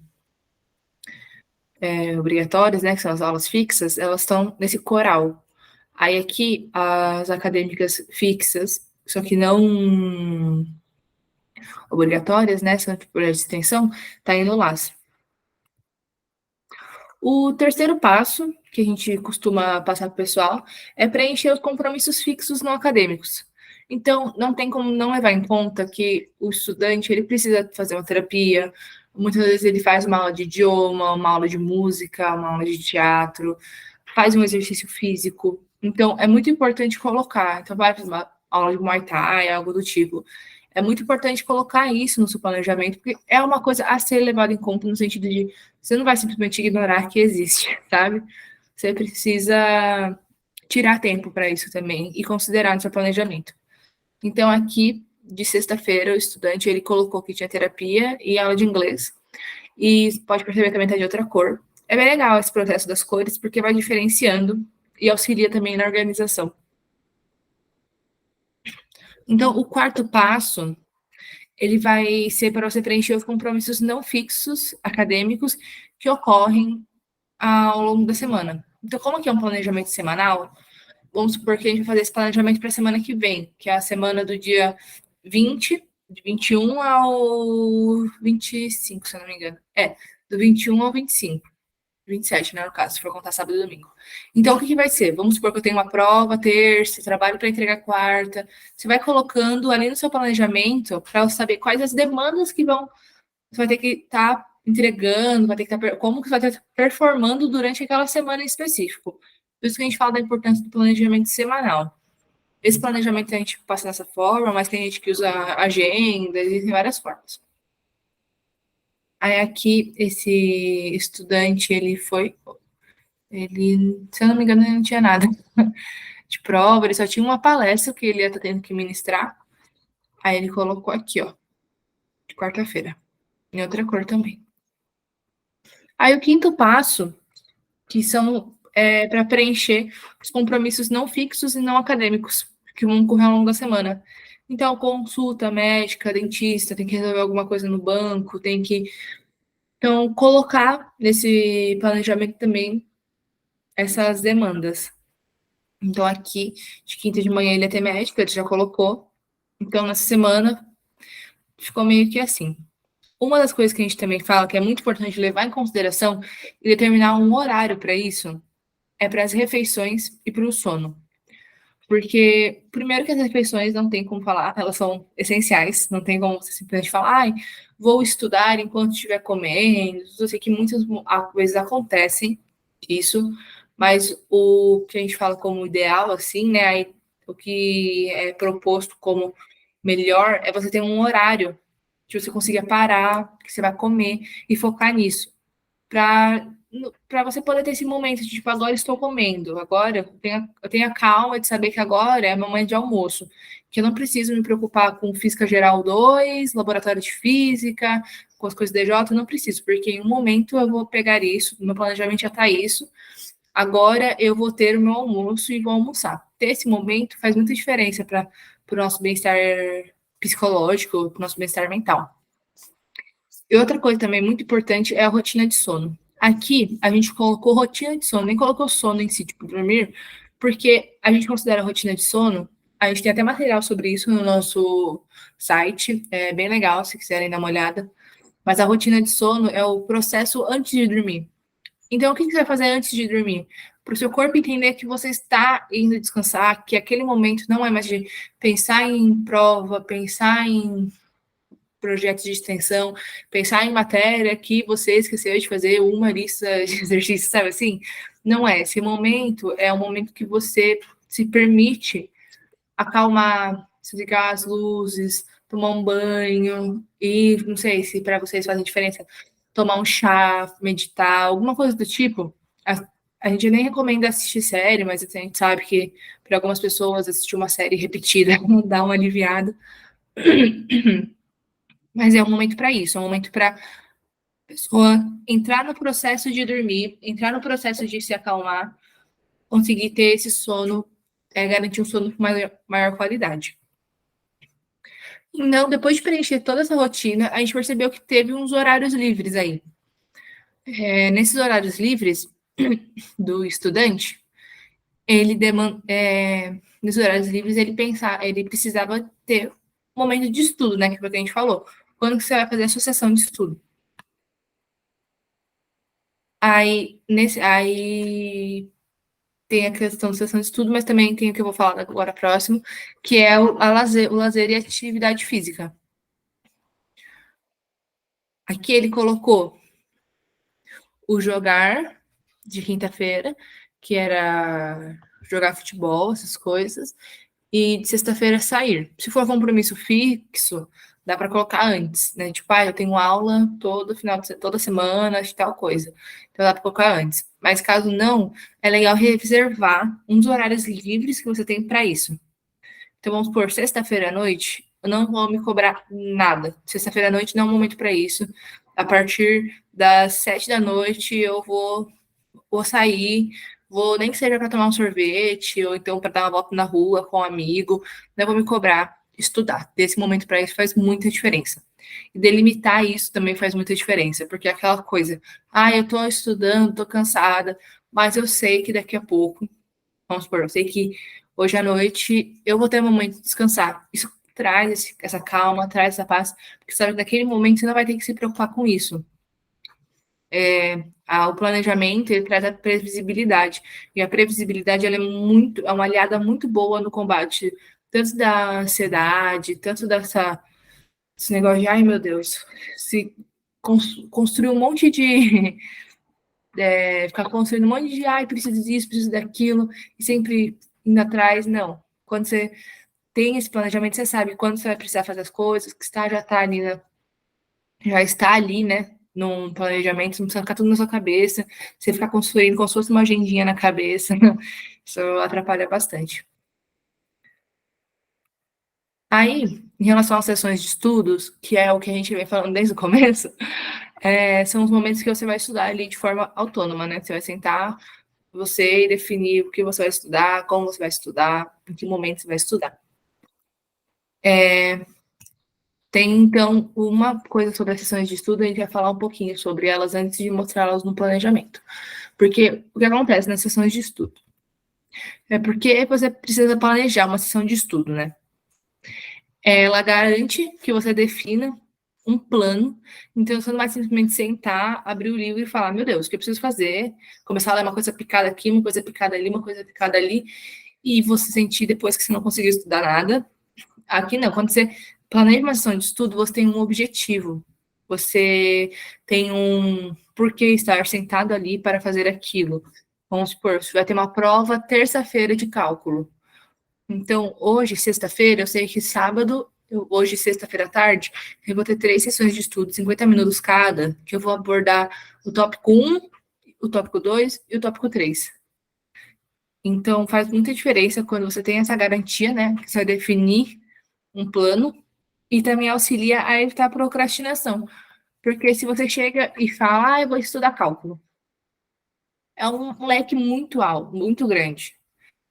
obrigatórias, né, que são as aulas fixas, elas estão nesse coral. Aí aqui, as acadêmicas fixas, só que não obrigatórias, né, são tipo de extensão, tá indo lá. O terceiro passo, que a gente costuma passar para o pessoal, é preencher os compromissos fixos não acadêmicos. Então, não tem como não levar em conta que o estudante ele precisa fazer uma terapia, muitas vezes ele faz uma aula de idioma, uma aula de música, uma aula de teatro, faz um exercício físico. Então, é muito importante colocar. Então, vai fazer uma aula de Muay Thai, algo do tipo. É muito importante colocar isso no seu planejamento, porque é uma coisa a ser levada em conta no sentido de você não vai simplesmente ignorar que existe, sabe? Você precisa tirar tempo para isso também e considerar no seu planejamento. Então, aqui, de sexta-feira, o estudante, ele colocou que tinha terapia e aula de inglês. E pode perceber também tá de outra cor. É bem legal esse processo das cores, porque vai diferenciando e auxilia também na organização. Então, o quarto passo, ele vai ser para você preencher os compromissos não fixos acadêmicos que ocorrem ao longo da semana. Então, como que é um planejamento semanal, vamos supor que a gente vai fazer esse planejamento para a semana que vem, que é a semana do dia 20, de 21 ao 25, se eu não me engano. Do 21 ao 25. 27, né, no caso, se for contar sábado e domingo. Então, o que vai ser? Vamos supor que eu tenho uma prova terça, trabalho para entregar quarta. Você vai colocando ali no seu planejamento para saber quais as demandas que você vai ter que estar entregando, vai ter que estar, como que você vai estar performando durante aquela semana em específico. Por isso que a gente fala da importância do planejamento semanal. Esse planejamento a gente passa dessa forma, mas tem gente que usa agenda, existem várias formas. Aí aqui, esse estudante, ele foi Ele, se eu não me engano, ele não tinha nada de prova, ele só tinha uma palestra que ele ia estar tendo que ministrar. Aí ele colocou aqui, ó, de quarta-feira, em outra cor também. Aí o quinto passo, que são para preencher os compromissos não fixos e não acadêmicos, que vão ocorrer ao longo da semana. Então, consulta médica, dentista, tem que resolver alguma coisa no banco, tem que... Então, colocar nesse planejamento também essas demandas. Então, aqui, de quinta de manhã, ele ia ter médico, ele já colocou. Então, nessa semana, ficou meio que assim. Uma das coisas que a gente também fala que é muito importante levar em consideração e determinar um horário para isso é para as refeições e para o sono. Porque, primeiro, que as refeições não tem como falar, elas são essenciais, não tem como você simplesmente falar, ai, vou estudar enquanto estiver comendo. Eu sei que muitas vezes acontece isso, mas o que a gente fala como ideal, assim, né, aí, o que é proposto como melhor é você ter um horário que você consiga parar, que você vai comer e focar nisso para você poder ter esse momento de, tipo, agora estou comendo, agora eu tenho a calma de saber que agora é momento de almoço, que eu não preciso me preocupar com Física Geral 2, Laboratório de Física, com as coisas do DJ, eu não preciso, porque em um momento eu vou pegar isso, meu planejamento já está isso, agora eu vou ter o meu almoço e vou almoçar. Ter esse momento faz muita diferença para o nosso bem-estar psicológico, para o nosso bem-estar mental. E outra coisa também muito importante é a rotina de sono. Aqui, a gente colocou rotina de sono, nem colocou sono em si, tipo, dormir, porque a gente considera a rotina de sono, a gente tem até material sobre isso no nosso site, é bem legal, se quiserem dar uma olhada, mas a rotina de sono é o processo antes de dormir. Então, o que você vai fazer antes de dormir? Para o seu corpo entender que você está indo descansar, que aquele momento não é mais de pensar em prova, pensar em projetos de extensão, pensar em matéria que você esqueceu de fazer uma lista de exercícios, sabe assim? Não é. Esse momento é um momento que você se permite acalmar, desligar as luzes, tomar um banho e, não sei se para vocês faz diferença, tomar um chá, meditar, alguma coisa do tipo. A gente nem recomenda assistir série, mas a gente sabe que para algumas pessoas assistir uma série repetida dá uma aliviada. Mas é um momento para isso, é um momento para a pessoa entrar no processo de dormir, entrar no processo de se acalmar, conseguir ter esse sono, garantir um sono com maior qualidade. Então, depois de preencher toda essa rotina, a gente percebeu que teve uns horários livres aí. Nesses horários livres do estudante, nesses horários livres ele precisava ter um momento de estudo, né, que foi o que a gente falou. Quando que você vai fazer a associação de estudo? Aí tem a questão da sessão de estudo, mas também tem o que eu vou falar agora próximo, que é o lazer e a atividade física. Aqui ele colocou o jogar de quinta-feira, que era jogar futebol, essas coisas, e de sexta-feira sair. Se for compromisso fixo, dá para colocar antes, né? Tipo, eu tenho aula toda semana, de tal coisa. Então dá para colocar antes. Mas caso não, é legal reservar uns horários livres que você tem para isso. Então vamos supor, sexta-feira à noite, eu não vou me cobrar nada. Sexta-feira à noite não é um momento para isso. A partir das 7 da noite eu vou sair, nem que seja para tomar um sorvete, ou então para dar uma volta na rua com um amigo, não vou me cobrar estudar. Desse momento para isso faz muita diferença. E delimitar isso também faz muita diferença, porque é aquela coisa, eu estou estudando, estou cansada, mas eu sei que daqui a pouco, vamos supor, eu sei que hoje à noite eu vou ter um momento de descansar. Isso traz essa calma, traz essa paz, porque sabe que naquele momento você não vai ter que se preocupar com isso. O planejamento ele traz a previsibilidade, e a previsibilidade ela é uma aliada muito boa no combate tanto da ansiedade, tanto desse negócio de, ai meu Deus, se construir um monte de ficar construindo um monte de, preciso disso, preciso daquilo, e sempre indo atrás, não. Quando você tem esse planejamento, você sabe quando você vai precisar fazer as coisas, que já está ali, né? num planejamento, não precisa ficar tudo na sua cabeça, você ficar construindo como se fosse uma agendinha na cabeça, isso atrapalha bastante. Aí, em relação às sessões de estudos, que é o que a gente vem falando desde o começo, são os momentos que você vai estudar ali de forma autônoma, né? Você vai sentar, você definir o que você vai estudar, como você vai estudar, em que momento você vai estudar. Tem, então, uma coisa sobre as sessões de estudo, a gente vai falar um pouquinho sobre elas antes de mostrá-las no planejamento. Porque o que acontece nas sessões de estudo? É porque você precisa planejar uma sessão de estudo, né? Ela garante que você defina um plano, então você não vai simplesmente sentar, abrir o livro e falar, meu Deus, o que eu preciso fazer? Começar a ler uma coisa picada aqui, uma coisa picada ali, uma coisa picada ali, e você sentir depois que você não conseguiu estudar nada. Aqui não, quando você planeja uma sessão de estudo, você tem um objetivo, você tem um porquê estar sentado ali para fazer aquilo. Vamos supor, você vai ter uma prova terça-feira de cálculo. Então, hoje, sexta-feira, eu sei que sábado, hoje, sexta-feira à tarde, eu vou ter 3 sessões de estudo, 50 minutos cada, que eu vou abordar o tópico 1, o tópico 2 e o tópico 3. Então, faz muita diferença quando você tem essa garantia, né, que você vai definir um plano, e também auxilia a evitar a procrastinação. Porque se você chega e fala, eu vou estudar cálculo, é um leque muito alto, muito grande,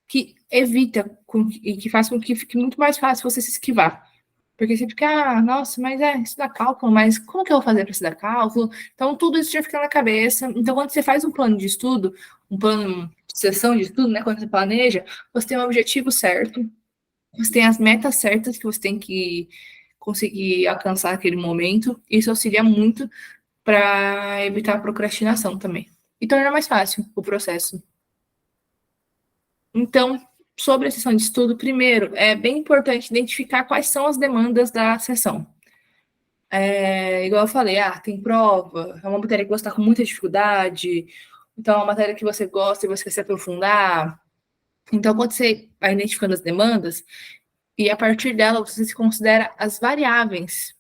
que evita e que faz com que fique muito mais fácil você se esquivar. Porque você fica, nossa, mas estudar cálculo, mas como que eu vou fazer para estudar cálculo? Então, tudo isso já fica na cabeça. Então, quando você faz um plano de estudo, um plano de sessão de estudo, né, quando você planeja, você tem um objetivo certo, você tem as metas certas que você tem que conseguir alcançar aquele momento. Isso auxilia muito para evitar a procrastinação também. E torna mais fácil o processo. Então, sobre a sessão de estudo, primeiro, é bem importante identificar quais são as demandas da sessão. Igual eu falei, tem prova, é uma matéria que você está com muita dificuldade, então é uma matéria que você gosta e você quer se aprofundar. Então, quando você vai identificando as demandas, e a partir dela você se considera as variáveis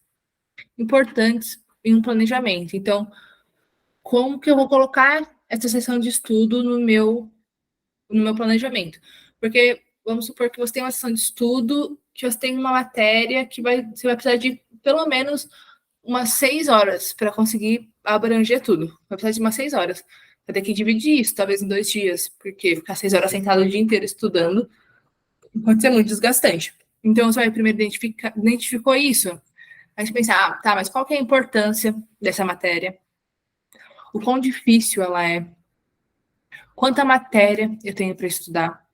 importantes em um planejamento. Então, como que eu vou colocar essa sessão de estudo no meu planejamento? Porque vamos supor que você tem uma sessão de estudo, que você tem uma matéria que você vai precisar de pelo menos umas 6 horas para conseguir abranger tudo. Vai precisar de umas 6 horas. Vai ter que dividir isso, talvez em 2 dias, porque ficar 6 horas sentado o dia inteiro estudando pode ser muito desgastante. Então, você vai primeiro identificou isso. Aí você pensa, tá, mas qual que é a importância dessa matéria? O quão difícil ela é? Quanta matéria eu tenho para estudar?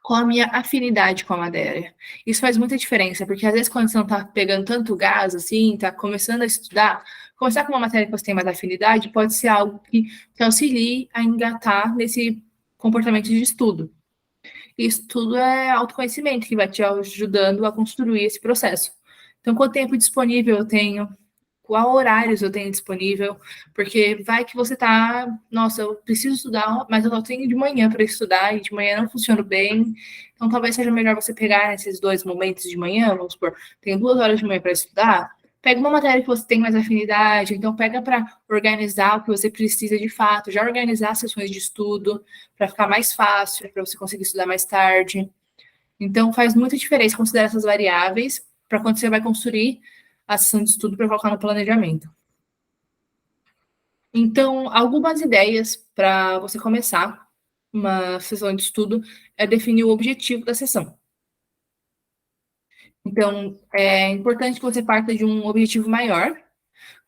Qual a minha afinidade com a matéria? Isso faz muita diferença, porque às vezes quando você não está pegando tanto gás, assim, está começando a estudar, começar com uma matéria que você tem mais afinidade pode ser algo que auxilie a engatar nesse comportamento de estudo. Isso tudo é autoconhecimento que vai te ajudando a construir esse processo. Então, quanto tempo disponível eu tenho? Qual horários eu tenho disponível? Porque vai que você tá, nossa, eu preciso estudar, mas eu só tenho de manhã para estudar e de manhã não funciona bem. Então, talvez seja melhor você pegar esses 2 momentos de manhã, vamos supor, tenho 2 horas de manhã para estudar, pega uma matéria que você tem mais afinidade, então pega para organizar o que você precisa de fato, já organizar as sessões de estudo para ficar mais fácil, para você conseguir estudar mais tarde. Então, faz muita diferença considerar essas variáveis para quando você vai construir a sessão de estudo para colocar no planejamento. Então, algumas ideias para você começar uma sessão de estudo é definir o objetivo da sessão. Então, é importante que você parta de um objetivo maior,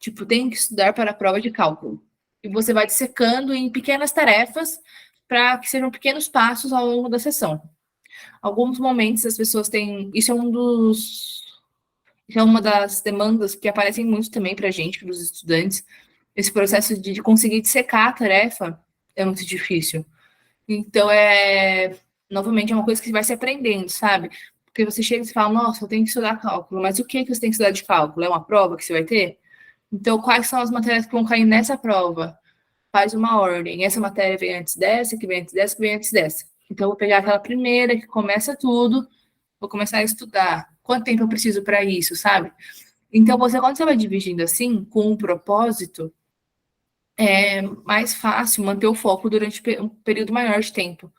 tipo, tenho que estudar para a prova de cálculo. E você vai dissecando em pequenas tarefas para que sejam pequenos passos ao longo da sessão. Alguns momentos as pessoas têm... Isso é uma das demandas que aparecem muito também para a gente, para os estudantes. Esse processo de conseguir dissecar a tarefa é muito difícil. Então, novamente, é uma coisa que vai se aprendendo, sabe? Porque você chega e fala, nossa, eu tenho que estudar cálculo, mas o que você tem que estudar de cálculo? É uma prova que você vai ter? Então, quais são as matérias que vão cair nessa prova? Faz uma ordem. Essa matéria vem antes dessa, que vem antes dessa, que vem antes dessa. Então, eu vou pegar aquela primeira que começa tudo, vou começar a estudar. Quanto tempo eu preciso para isso, sabe? Então, quando você vai dividindo assim, com um propósito, é mais fácil manter o foco durante um período maior de tempo.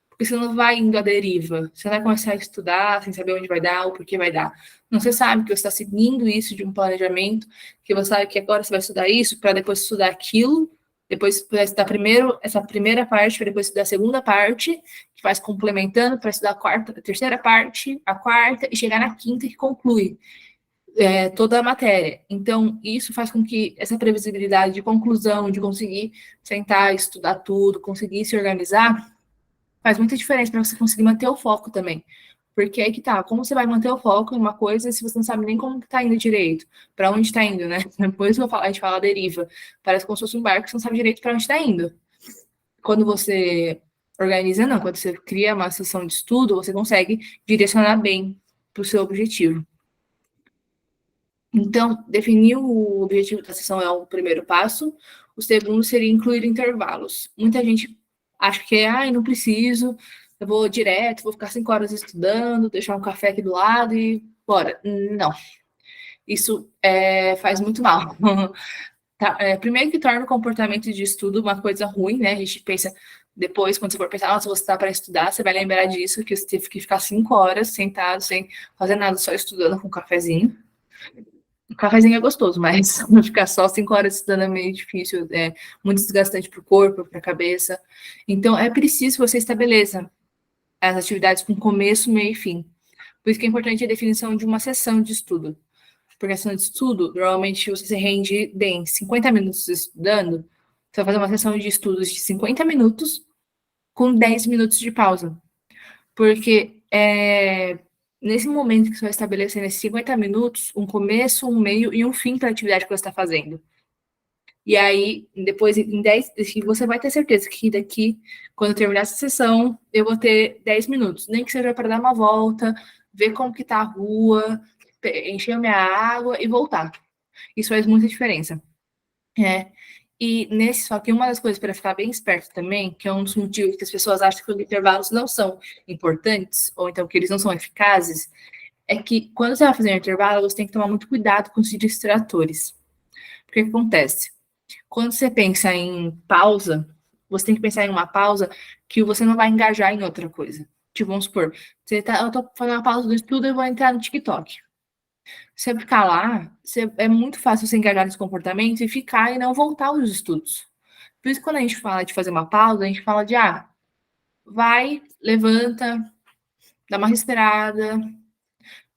Porque você não vai indo à deriva. Você vai começar a estudar sem saber onde vai dar ou por que vai dar. Não, você sabe que você está seguindo isso de um planejamento, que você sabe que agora você vai estudar isso para depois estudar aquilo, depois vai estudar primeiro essa primeira parte, para depois estudar a segunda parte, que vai se complementando para estudar a terceira parte, a quarta, e chegar na quinta que conclui toda a matéria. Então, isso faz com que essa previsibilidade de conclusão, de conseguir sentar, estudar tudo, conseguir se organizar, faz muita diferença para você conseguir manter o foco também. Porque aí que tá, como você vai manter o foco em uma coisa se você não sabe nem como que tá indo direito, para onde tá indo, né? Depois a gente fala deriva. Parece como se fosse um barco que você não sabe direito para onde tá indo. Quando você organiza, não, quando você cria uma sessão de estudo, você consegue direcionar bem para o seu objetivo. Então, definir o objetivo da sessão é o primeiro passo. O segundo seria incluir intervalos. Muita gente acha que não preciso, eu vou direto, vou ficar 5 horas estudando, deixar um café aqui do lado e bora. Não. Isso faz muito mal. Primeiro que torna o comportamento de estudo uma coisa ruim, né? A gente pensa, depois, quando você for pensar, nossa, você está para estudar, você vai lembrar disso, que você teve que ficar 5 horas sentado, sem fazer nada, só estudando com um cafezinho. O cafezinho é gostoso, mas ficar só 5 horas estudando é meio difícil, é muito desgastante para o corpo, para a cabeça. Então, é preciso que você estabeleça as atividades com começo, meio e fim. Por isso que é importante a definição de uma sessão de estudo. Porque a sessão de estudo, normalmente você se rende bem 50 minutos estudando, você vai fazer uma sessão de estudos de 50 minutos com 10 minutos de pausa. Porque nesse momento que você vai estabelecer nesses 50 minutos, um começo, um meio e um fim para a atividade que você está fazendo. E aí, depois, em 10, você vai ter certeza que daqui, quando eu terminar essa sessão, eu vou ter 10 minutos. Nem que seja para dar uma volta, ver como que tá a rua, encher a minha água e voltar. Isso faz muita diferença. Só que uma das coisas para ficar bem esperto também, que é um dos motivos que as pessoas acham que os intervalos não são importantes, ou então que eles não são eficazes, é que quando você vai fazer um intervalo, você tem que tomar muito cuidado com os distratores. Porque o que acontece? Quando você pensa em pausa, você tem que pensar em uma pausa que você não vai engajar em outra coisa. Tipo, vamos supor, eu tô fazendo uma pausa do estudo e vou entrar no TikTok. Você ficar lá, é muito fácil você engajar nesse comportamento e ficar e não voltar aos estudos. Por isso, quando a gente fala de fazer uma pausa, a gente fala de, vai, levanta, dá uma respirada,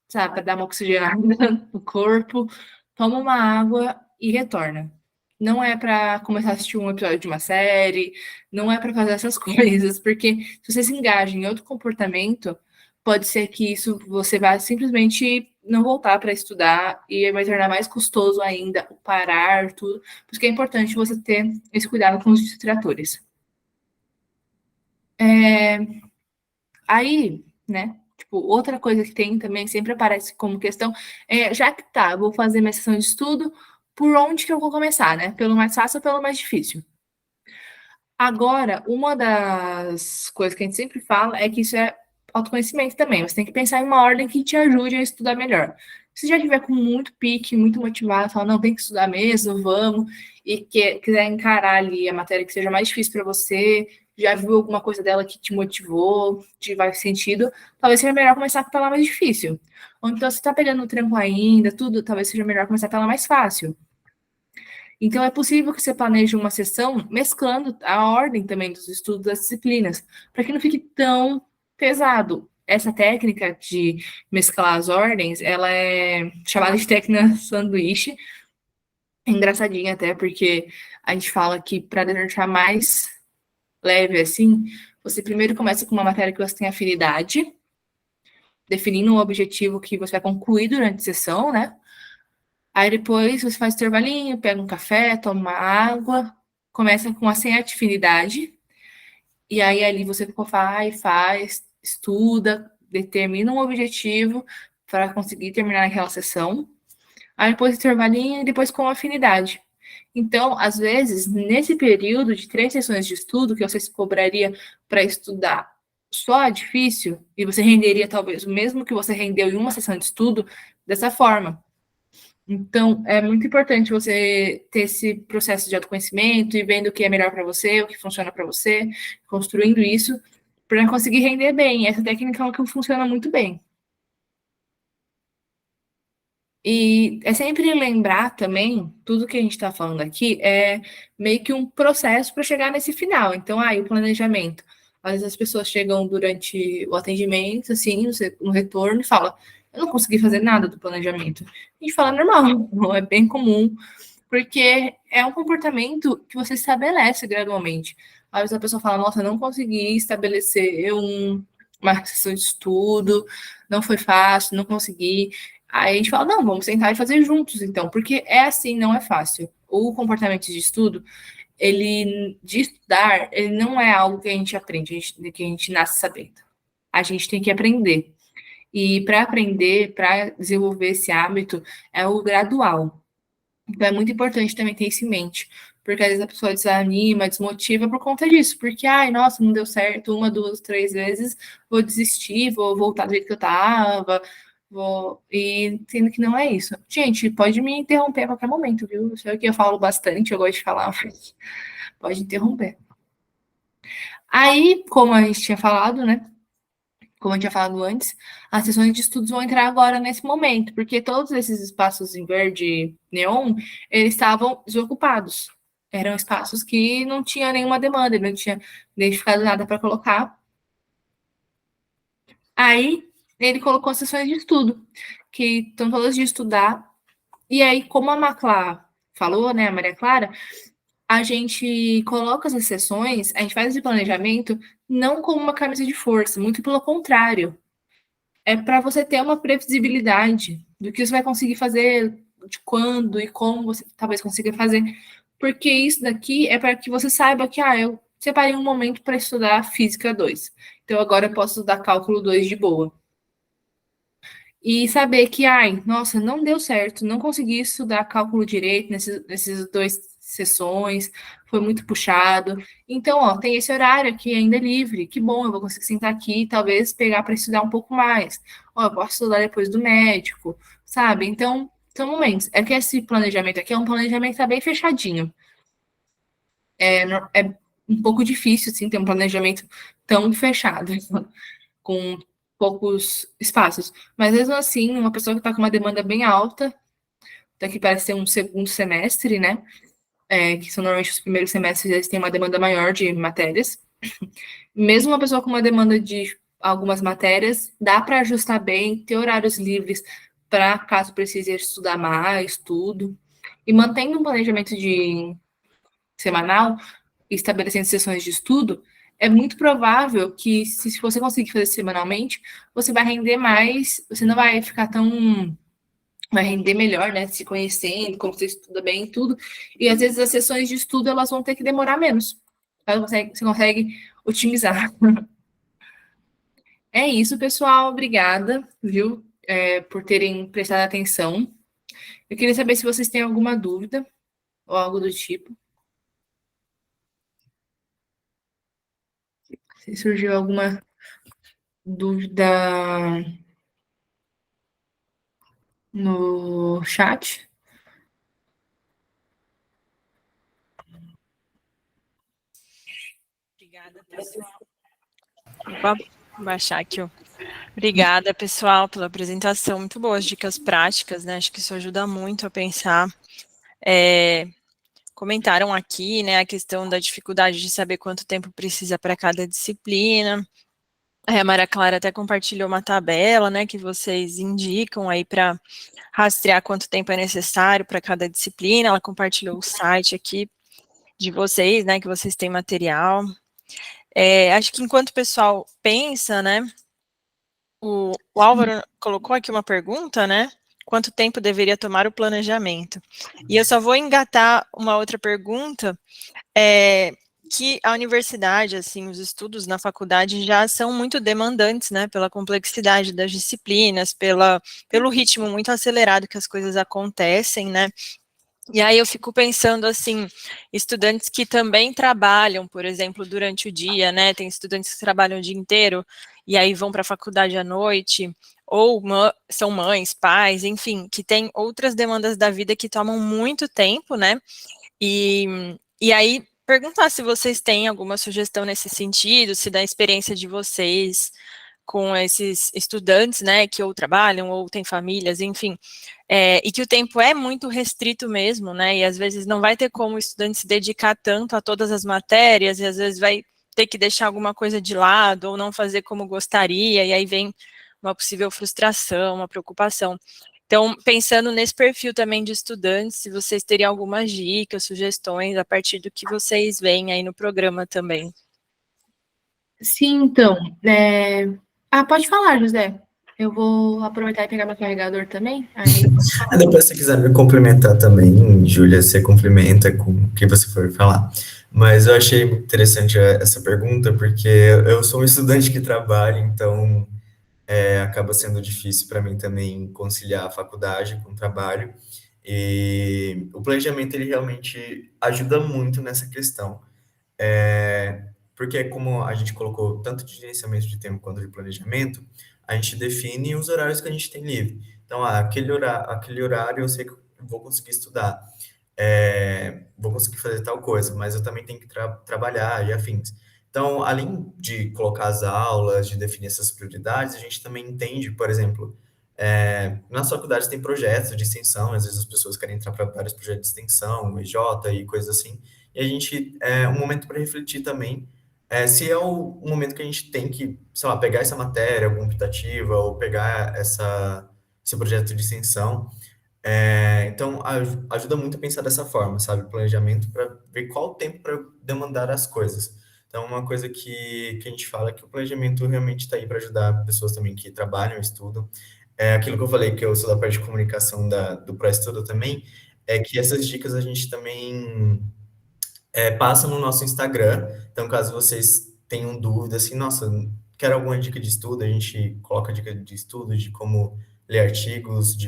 sabe, para dar uma oxigenada no corpo, toma uma água e retorna. Não é para começar a assistir um episódio de uma série, não é para fazer essas coisas, porque se você se engaja em outro comportamento, pode ser que isso você vá simplesmente não voltar para estudar e vai tornar mais custoso ainda parar tudo. Por isso que é importante você ter esse cuidado com os distratores. Aí, né? Tipo, outra coisa que tem também, sempre aparece como questão, já que eu vou fazer minha sessão de estudo, por onde que eu vou começar, né? Pelo mais fácil ou pelo mais difícil? Agora, uma das coisas que a gente sempre fala é que isso é autoconhecimento também. Você tem que pensar em uma ordem que te ajude a estudar melhor. Se já tiver com muito pique, muito motivado, fala, não, tem que estudar mesmo, vamos, e quiser encarar ali a matéria que seja mais difícil para você, já viu alguma coisa dela que te motivou, te faz sentido, talvez seja melhor começar pela mais difícil. Ou então, se tá pegando o tranco ainda, tudo, talvez seja melhor começar pela mais fácil. Então, é possível que você planeje uma sessão mesclando a ordem também dos estudos das disciplinas, para que não fique tão pesado. Essa técnica de mesclar as ordens, ela é chamada de técnica sanduíche. É engraçadinha até, porque a gente fala que para deixar mais leve assim, você primeiro começa com uma matéria que você tem afinidade, definindo um objetivo que você vai concluir durante a sessão, né? Aí depois você faz intervalinho, pega um café, toma uma água, começa com a sem afinidade, e aí ali você faz, estuda, determina um objetivo para conseguir terminar aquela sessão. Aí depois intervalinho e depois com afinidade. Então, às vezes, nesse período de 3 sessões de estudo, que você se cobraria para estudar só difícil, e você renderia talvez o mesmo que você rendeu em uma sessão de estudo, dessa forma. Então, é muito importante você ter esse processo de autoconhecimento e vendo o que é melhor para você, o que funciona para você, construindo isso, para conseguir render bem. Essa técnica é uma que funciona muito bem. E é sempre lembrar também, tudo que a gente está falando aqui é meio que um processo para chegar nesse final. Então, o planejamento. Às vezes as pessoas chegam durante o atendimento, assim, no retorno, e falam, eu não consegui fazer nada do planejamento. A gente fala, normal, não é bem comum, porque é um comportamento que você estabelece gradualmente. Às vezes a pessoa fala, nossa, eu não consegui estabelecer uma sessão de estudo, não foi fácil, não consegui. Aí a gente fala, não, vamos sentar e fazer juntos, então, porque é assim, não é fácil. O comportamento de estudo, de estudar, ele não é algo que a gente aprende, que a gente nasce sabendo. A gente tem que aprender. E para aprender, para desenvolver esse hábito, é o gradual. Então é muito importante também ter isso em mente, porque às vezes a pessoa desanima, desmotiva por conta disso, porque, nossa, não deu certo 1, 2, 3 vezes, vou desistir, vou voltar do jeito que eu estava, e sendo que não é isso. Gente, pode me interromper a qualquer momento, viu? Eu sei que eu falo bastante, eu gosto de falar, mas pode interromper. Aí, como a gente tinha falado, né? Como eu tinha falado antes, as sessões de estudos vão entrar agora nesse momento, porque todos esses espaços em verde neon, eles estavam desocupados. Eram espaços que não tinha nenhuma demanda, não tinha identificado nada para colocar. Aí, ele colocou as sessões de estudo, que estão todas de estudar. E aí, como a Maclá falou, né, a Maria Clara, a gente coloca as sessões, a gente faz esse planejamento não como uma camisa de força, muito pelo contrário. É para você ter uma previsibilidade do que você vai conseguir fazer, de quando e como você talvez consiga fazer. Porque isso daqui é para que você saiba que, eu separei um momento para estudar Física 2. Então, agora eu posso estudar Cálculo 2 de boa. E saber que, nossa, não deu certo, não consegui estudar cálculo direito nesses 2 sessões, foi muito puxado. Então, tem esse horário aqui ainda livre, que bom, eu vou conseguir sentar aqui e talvez pegar para estudar um pouco mais. Eu posso estudar depois do médico, sabe? Então, são momentos. É que esse planejamento aqui é um planejamento que tá bem fechadinho. É um pouco difícil, assim, ter um planejamento tão fechado, com poucos espaços. Mas mesmo assim, uma pessoa que está com uma demanda bem alta, daqui parece ser um segundo semestre, né? Que são normalmente os primeiros semestres, eles têm uma demanda maior de matérias. Mesmo uma pessoa com uma demanda de algumas matérias, dá para ajustar bem, ter horários livres para caso precise estudar mais, tudo. E mantendo um planejamento de semanal, estabelecendo sessões de estudo, é muito provável que, se você conseguir fazer semanalmente, você vai render mais, você não vai ficar tão. Vai render melhor, né? Se conhecendo, como você estuda bem e tudo. E às vezes as sessões de estudo elas vão ter que demorar menos. Você consegue otimizar. É isso, pessoal. Obrigada, viu? Por terem prestado atenção. Eu queria saber se vocês têm alguma dúvida ou algo do tipo. Se surgiu alguma dúvida no chat. Obrigada, pessoal. Vou baixar aqui. Obrigada, pessoal, pela apresentação. Muito boas dicas práticas, né? Acho que isso ajuda muito a pensar. Comentaram aqui, né, a questão da dificuldade de saber quanto tempo precisa para cada disciplina. A Maria Clara até compartilhou uma tabela, né, que vocês indicam aí para rastrear quanto tempo é necessário para cada disciplina. Ela compartilhou o site aqui de vocês, né, que vocês têm material. Acho que enquanto o pessoal pensa, né, o Álvaro colocou aqui uma pergunta, né, quanto tempo deveria tomar o planejamento? E eu só vou engatar uma outra pergunta, que a universidade, assim, os estudos na faculdade já são muito demandantes, né, pela complexidade das disciplinas, pelo ritmo muito acelerado que as coisas acontecem, né, e aí eu fico pensando, assim, estudantes que também trabalham, por exemplo, durante o dia, né, tem estudantes que trabalham o dia inteiro, e aí vão para a faculdade à noite, ou são mães, pais, enfim, que têm outras demandas da vida que tomam muito tempo, né? E aí, perguntar se vocês têm alguma sugestão nesse sentido, se da experiência de vocês com esses estudantes, né, que ou trabalham ou têm famílias, enfim, e que o tempo é muito restrito mesmo, né, e às vezes não vai ter como o estudante se dedicar tanto a todas as matérias, e às vezes vai ter que deixar alguma coisa de lado, ou não fazer como gostaria, e aí vem uma possível frustração, uma preocupação. Então, pensando nesse perfil também de estudantes, se vocês teriam algumas dicas, sugestões, a partir do que vocês veem aí no programa também. Sim, então. Pode falar, José. Eu vou aproveitar e pegar meu carregador também. Aí pode falar. Depois, se quiser me complementar também, Júlia, você complementa com o que você for falar. Mas eu achei muito interessante essa pergunta, porque eu sou um estudante que trabalha, então acaba sendo difícil para mim também conciliar a faculdade com o trabalho. E o planejamento, ele realmente ajuda muito nessa questão. Porque como a gente colocou tanto de gerenciamento de tempo quanto de planejamento, a gente define os horários que a gente tem livre. Então, aquele horário eu sei que eu vou conseguir estudar, vou conseguir fazer tal coisa, mas eu também tenho que trabalhar e afins. Então, além de colocar as aulas, de definir essas prioridades, a gente também entende, por exemplo, nas faculdades tem projetos de extensão, às vezes as pessoas querem entrar para vários projetos de extensão, EJ e coisas assim, e a gente, um momento para refletir também, se é o momento que a gente tem que, sei lá, pegar essa matéria, alguma optativa, ou pegar esse projeto de extensão. Então, ajuda muito a pensar dessa forma, sabe? Planejamento para ver qual o tempo para demandar as coisas. Então, uma coisa que a gente fala é que o planejamento realmente está aí para ajudar pessoas também que trabalham, estudam. Aquilo que eu falei, que eu sou da parte de comunicação do pré-estudo também, é que essas dicas a gente também passa no nosso Instagram. Então, caso vocês tenham dúvida, assim, nossa, quero alguma dica de estudo, a gente coloca dica de estudo, de como ler artigos,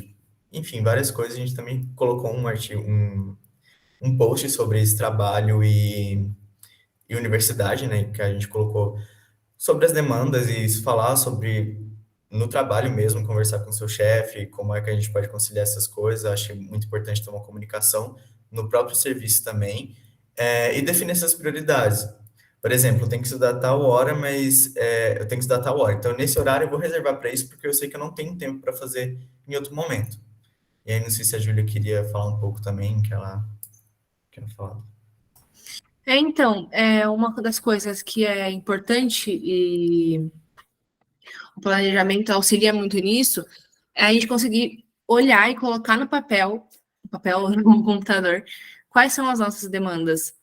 enfim, várias coisas. A gente também colocou um post sobre esse trabalho e universidade, né, que a gente colocou sobre as demandas e falar sobre no trabalho mesmo, conversar com o seu chefe, como é que a gente pode conciliar essas coisas. Acho muito importante ter uma comunicação no próprio serviço também, e definir essas prioridades. Por exemplo, eu tenho que estudar tal hora, mas eu tenho que estudar tal hora. Então, nesse horário, eu vou reservar para isso, porque eu sei que eu não tenho tempo para fazer em outro momento. E aí, não sei se a Júlia queria falar um pouco também, que ela quer falar. Então, uma das coisas que é importante e o planejamento auxilia muito nisso, é a gente conseguir olhar e colocar no papel no computador, quais são as nossas demandas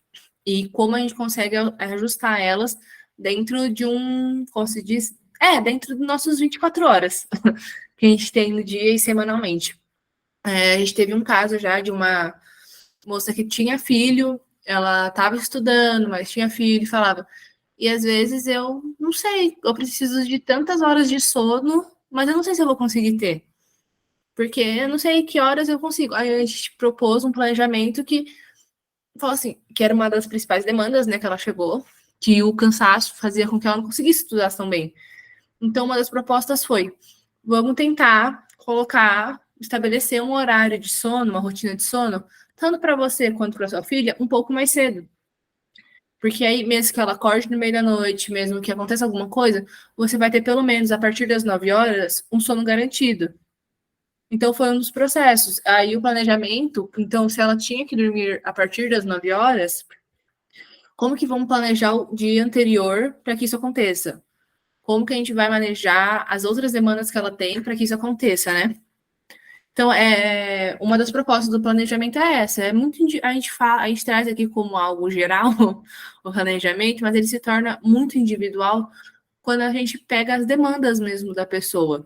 e como a gente consegue ajustar elas dentro de como se diz? Dentro dos nossos 24 horas que a gente tem no dia e semanalmente. A gente teve um caso já de uma moça que tinha filho, ela estava estudando, mas tinha filho, e falava, e às vezes eu não sei, eu preciso de tantas horas de sono, mas eu não sei se eu vou conseguir ter. Porque eu não sei que horas eu consigo. Aí a gente propôs um planejamento que falou assim, que era uma das principais demandas, né, que ela chegou, que o cansaço fazia com que ela não conseguisse estudar tão bem. Então, uma das propostas foi, vamos tentar estabelecer um horário de sono, uma rotina de sono, tanto para você quanto para sua filha, um pouco mais cedo. Porque aí, mesmo que ela acorde no meio da noite, mesmo que aconteça alguma coisa, você vai ter pelo menos, a partir das 9 horas, um sono garantido. Então, foi um dos processos. Aí, o planejamento, então, se ela tinha que dormir a partir das 9 horas, como que vamos planejar o dia anterior para que isso aconteça? Como que a gente vai manejar as outras demandas que ela tem para que isso aconteça, né? Então, uma das propostas do planejamento é essa. A gente traz aqui como algo geral o planejamento, mas ele se torna muito individual quando a gente pega as demandas mesmo da pessoa.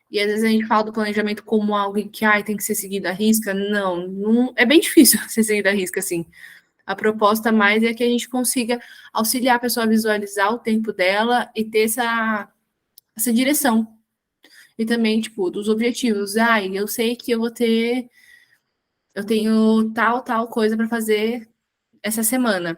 E às vezes a gente fala do planejamento como algo que tem que ser seguido à risca. Não, é bem difícil ser seguido à risca, assim. A proposta mais é que a gente consiga auxiliar a pessoa a visualizar o tempo dela e ter essa direção. E também, tipo, dos objetivos. Eu sei que eu tenho tal coisa para fazer essa semana.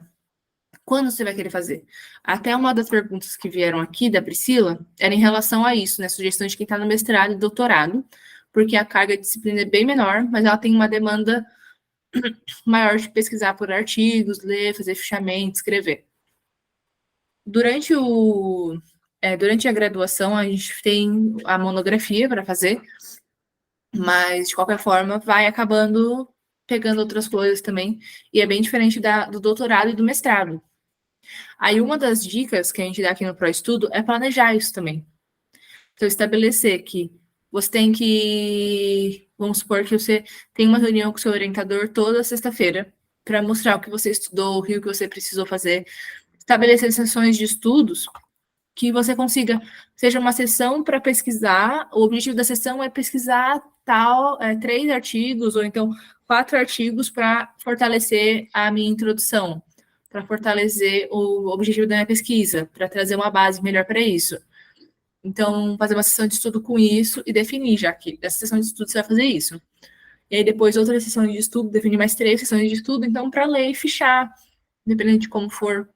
Quando você vai querer fazer? Até uma das perguntas que vieram aqui, da Priscila, era em relação a isso, né? Sugestão de quem está no mestrado e doutorado, porque a carga de disciplina é bem menor, mas ela tem uma demanda maior de pesquisar por artigos, ler, fazer fichamento, escrever. Durante a graduação, a gente tem a monografia para fazer, mas, de qualquer forma, vai acabando pegando outras coisas também, e é bem diferente do doutorado e do mestrado. Aí, uma das dicas que a gente dá aqui no ProEstudo é planejar isso também. Então, estabelecer que você tem que... Vamos supor que você tem uma reunião com o seu orientador toda sexta-feira para mostrar o que você estudou, o que você precisou fazer. Estabelecer sessões de estudos que você consiga, seja uma sessão para pesquisar, o objetivo da sessão é pesquisar 3 artigos, ou então 4 artigos para fortalecer a minha introdução, para fortalecer o objetivo da minha pesquisa, para trazer uma base melhor para isso. Então, fazer uma sessão de estudo com isso e definir, já que dessa sessão de estudo você vai fazer isso. E aí, depois, outra sessão de estudo, definir mais 3 sessões de estudo, então, para ler e fichar, dependendo de como for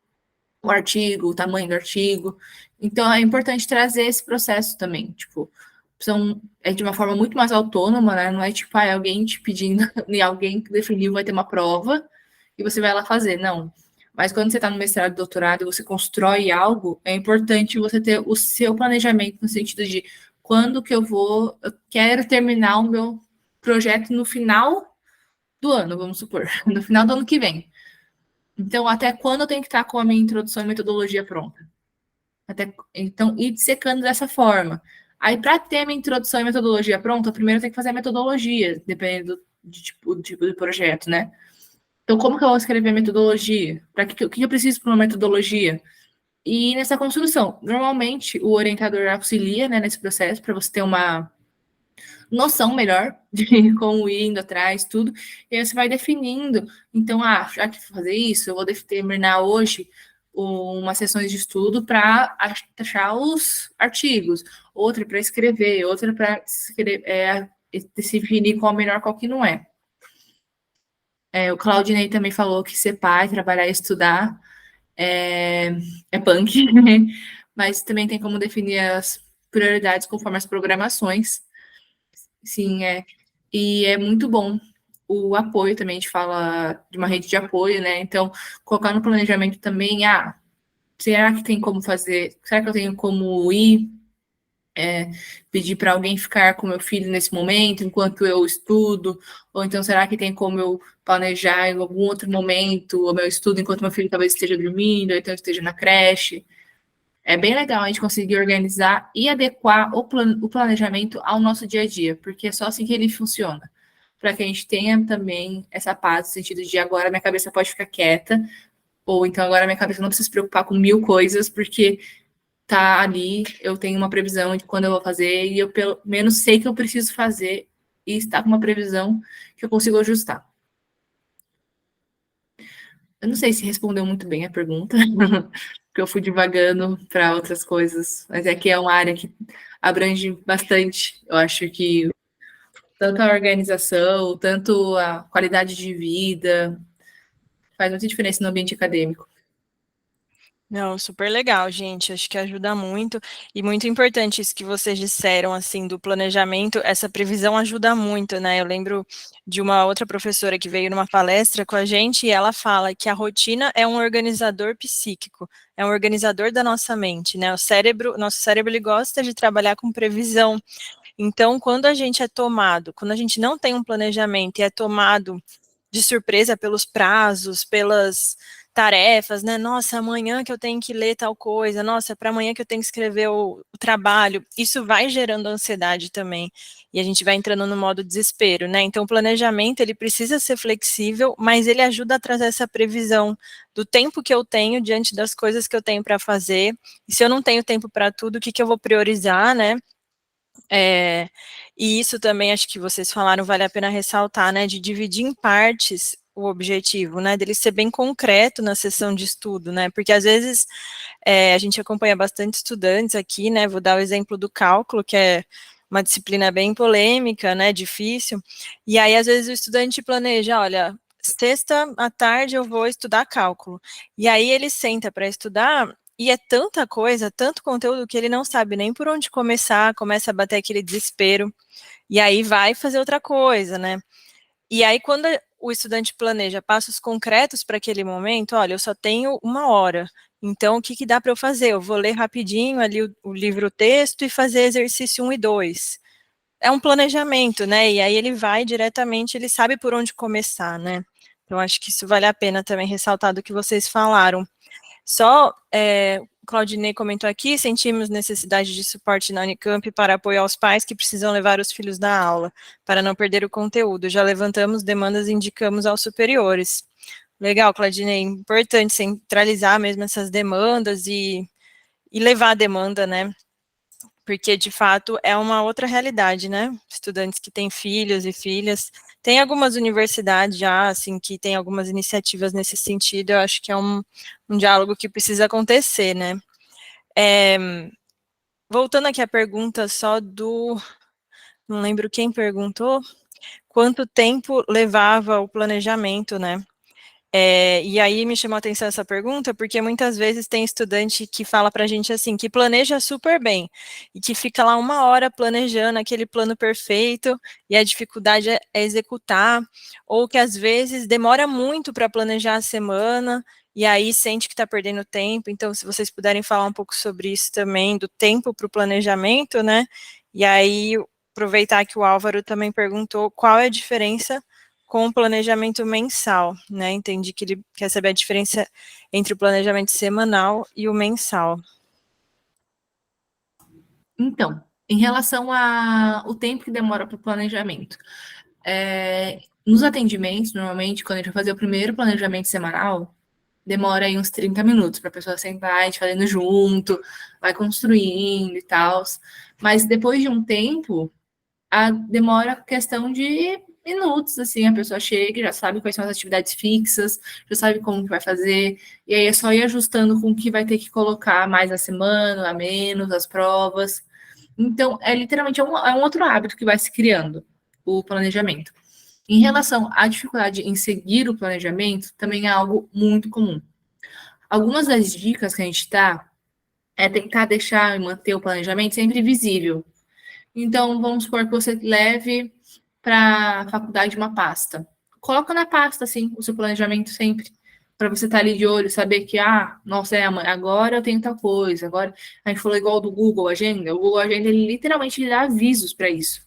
o artigo, o tamanho do artigo. Então, é importante trazer esse processo também, tipo, é de uma forma muito mais autônoma, né? Não é tipo, alguém te pedindo, e alguém que definiu vai ter uma prova, e você vai lá fazer, não. Mas quando você está no mestrado e doutorado e você constrói algo, é importante você ter o seu planejamento no sentido de quando que eu quero terminar o meu projeto no final do ano, vamos supor, no final do ano que vem. Então, até quando eu tenho que estar com a minha introdução e metodologia pronta? Então, ir dissecando dessa forma. Aí, para ter a minha introdução e metodologia pronta, primeiro eu tenho que fazer a metodologia, dependendo do tipo de projeto, né? Então, como que eu vou escrever a metodologia? O que eu preciso para uma metodologia? E nessa construção, normalmente o orientador auxilia, né, nesse processo, para você ter uma noção melhor de como ir indo atrás, tudo, e aí você vai definindo. Então, já que vou fazer isso, eu vou terminar hoje umas sessões de estudo para achar os artigos, outra para escrever, outra para definir qual é melhor, qual que não é. O Claudinei também falou que ser pai, trabalhar e estudar é punk, mas também tem como definir as prioridades conforme as programações. Sim, e é muito bom o apoio também, a gente fala de uma rede de apoio, né? Então, colocar no planejamento também, será que tem como fazer? Será que eu tenho como ir? Pedir para alguém ficar com meu filho nesse momento, enquanto eu estudo? Ou então, será que tem como eu planejar em algum outro momento o meu estudo, enquanto meu filho talvez esteja dormindo, ou então esteja na creche? É bem legal a gente conseguir organizar e adequar o planejamento ao nosso dia a dia, porque é só assim que ele funciona. Para que a gente tenha também essa paz, no sentido de agora minha cabeça pode ficar quieta, ou então agora minha cabeça não precisa se preocupar com 1000 coisas, porque tá ali, eu tenho uma previsão de quando eu vou fazer, e eu pelo menos sei que eu preciso fazer, e está com uma previsão que eu consigo ajustar. Eu não sei se respondeu muito bem a pergunta, porque eu fui divagando para outras coisas, mas é que é uma área que abrange bastante. Eu acho que tanto a organização, tanto a qualidade de vida, faz muita diferença no ambiente acadêmico. Não, super legal, gente. Acho que ajuda muito. E muito importante isso que vocês disseram, assim, do planejamento. Essa previsão ajuda muito, né? Eu lembro de uma outra professora que veio numa palestra com a gente e ela fala que a rotina é um organizador psíquico, é um organizador da nossa mente, né? Nosso cérebro, ele gosta de trabalhar com previsão. Então, quando a gente quando a gente não tem um planejamento e é tomado de surpresa pelos prazos, pelas tarefas, né? Nossa, amanhã que eu tenho que ler tal coisa, nossa, para amanhã que eu tenho que escrever o trabalho, isso vai gerando ansiedade também, e a gente vai entrando no modo desespero, né? Então, o planejamento, ele precisa ser flexível, mas ele ajuda a trazer essa previsão do tempo que eu tenho diante das coisas que eu tenho para fazer, e se eu não tenho tempo para tudo, o que que eu vou priorizar, né? E isso também, acho que vocês falaram, vale a pena ressaltar, né, de dividir em partes o objetivo, né, dele ser bem concreto na sessão de estudo, né, porque às vezes a gente acompanha bastante estudantes aqui, né, vou dar o exemplo do cálculo, que é uma disciplina bem polêmica, né, difícil, e aí às vezes o estudante planeja, olha, sexta à tarde eu vou estudar cálculo. E aí ele senta para estudar e é tanta coisa, tanto conteúdo que ele não sabe nem por onde começar, começa a bater aquele desespero, e aí vai fazer outra coisa, né? E aí quando o estudante planeja passos concretos para aquele momento, olha, eu só tenho 1 hora, então o que que dá para eu fazer? Eu vou ler rapidinho ali o livro-texto e fazer exercício 1 e 2. É um planejamento, né? E aí ele vai diretamente, ele sabe por onde começar, né? Então acho que isso vale a pena também ressaltar do que vocês falaram. Só, Claudinei comentou aqui, sentimos necessidade de suporte na Unicamp para apoio aos pais que precisam levar os filhos da aula, para não perder o conteúdo. Já levantamos demandas e indicamos aos superiores. Legal, Claudinei, importante centralizar mesmo essas demandas e levar a demanda, né? Porque, de fato, é uma outra realidade, né? Estudantes que têm filhos e filhas. Tem algumas universidades já, assim, que tem algumas iniciativas nesse sentido. Eu acho que é um diálogo que precisa acontecer, né? Voltando aqui à pergunta só do... Não lembro quem perguntou. Quanto tempo levava o planejamento, né? E aí me chamou a atenção essa pergunta, porque muitas vezes tem estudante que fala para a gente assim, que planeja super bem, e que fica lá 1 hora planejando aquele plano perfeito, e a dificuldade é executar, ou que às vezes demora muito para planejar a semana, e aí sente que está perdendo tempo. Então, se vocês puderem falar um pouco sobre isso também, do tempo para o planejamento, né? E aí, aproveitar que o Álvaro também perguntou qual é a diferença com o planejamento mensal, né? Entendi que ele quer saber a diferença entre o planejamento semanal e o mensal. Então, em relação ao tempo que demora para o planejamento, nos atendimentos, normalmente, quando a gente vai fazer o primeiro planejamento semanal, demora aí uns 30 minutos para a pessoa sentar, a gente fazendo junto, vai construindo e tal. Mas depois de um tempo, demora questão de minutos, assim, a pessoa chega, já sabe quais são as atividades fixas, já sabe como que vai fazer, e aí é só ir ajustando com o que vai ter que colocar mais na semana, a menos, as provas. Então, literalmente um outro hábito que vai se criando, o planejamento. Em relação à dificuldade em seguir o planejamento, também é algo muito comum. Algumas das dicas que a gente dá é tentar deixar e manter o planejamento sempre visível. Então, vamos supor que você leve para a faculdade uma pasta. Coloca na pasta, assim, o seu planejamento sempre, para você estar ali de olho, saber que, nossa, agora eu tenho tal coisa, agora a gente falou igual do Google Agenda, o Google Agenda, ele literalmente dá avisos para isso.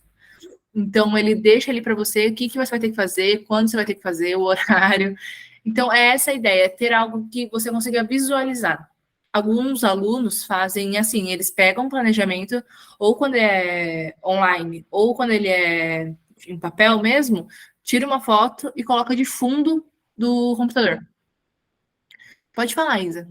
Então, ele deixa ali para você o que você vai ter que fazer, quando você vai ter que fazer, o horário. Então, é essa a ideia, ter algo que você consiga visualizar. Alguns alunos fazem assim, eles pegam o planejamento, ou quando é online, ou quando ele é em papel mesmo, tira uma foto e coloca de fundo do computador. Pode falar, Isa.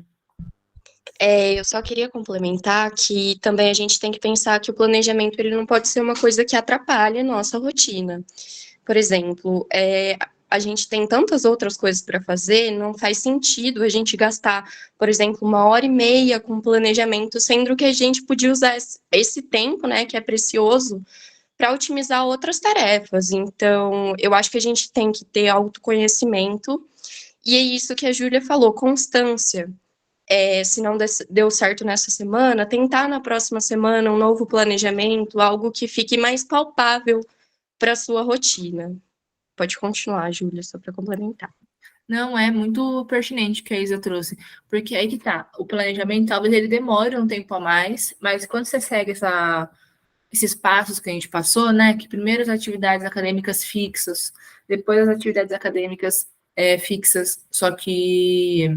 Eu só queria complementar que também a gente tem que pensar que o planejamento ele não pode ser uma coisa que atrapalhe a nossa rotina. Por exemplo, a gente tem tantas outras coisas para fazer, não faz sentido a gente gastar, por exemplo, 1 hora e meia com planejamento, sendo que a gente podia usar esse tempo, né, que é precioso, para otimizar outras tarefas. Então, eu acho que a gente tem que ter autoconhecimento, e é isso que a Júlia falou, constância. Se não deu certo nessa semana, tentar na próxima semana um novo planejamento, algo que fique mais palpável para a sua rotina. Pode continuar, Júlia, só para complementar. Não, é muito pertinente o que a Isa trouxe, porque aí que tá, o planejamento talvez ele demore um tempo a mais, mas quando você segue esses passos que a gente passou, né, que primeiro as atividades acadêmicas fixas, depois as atividades acadêmicas fixas, só que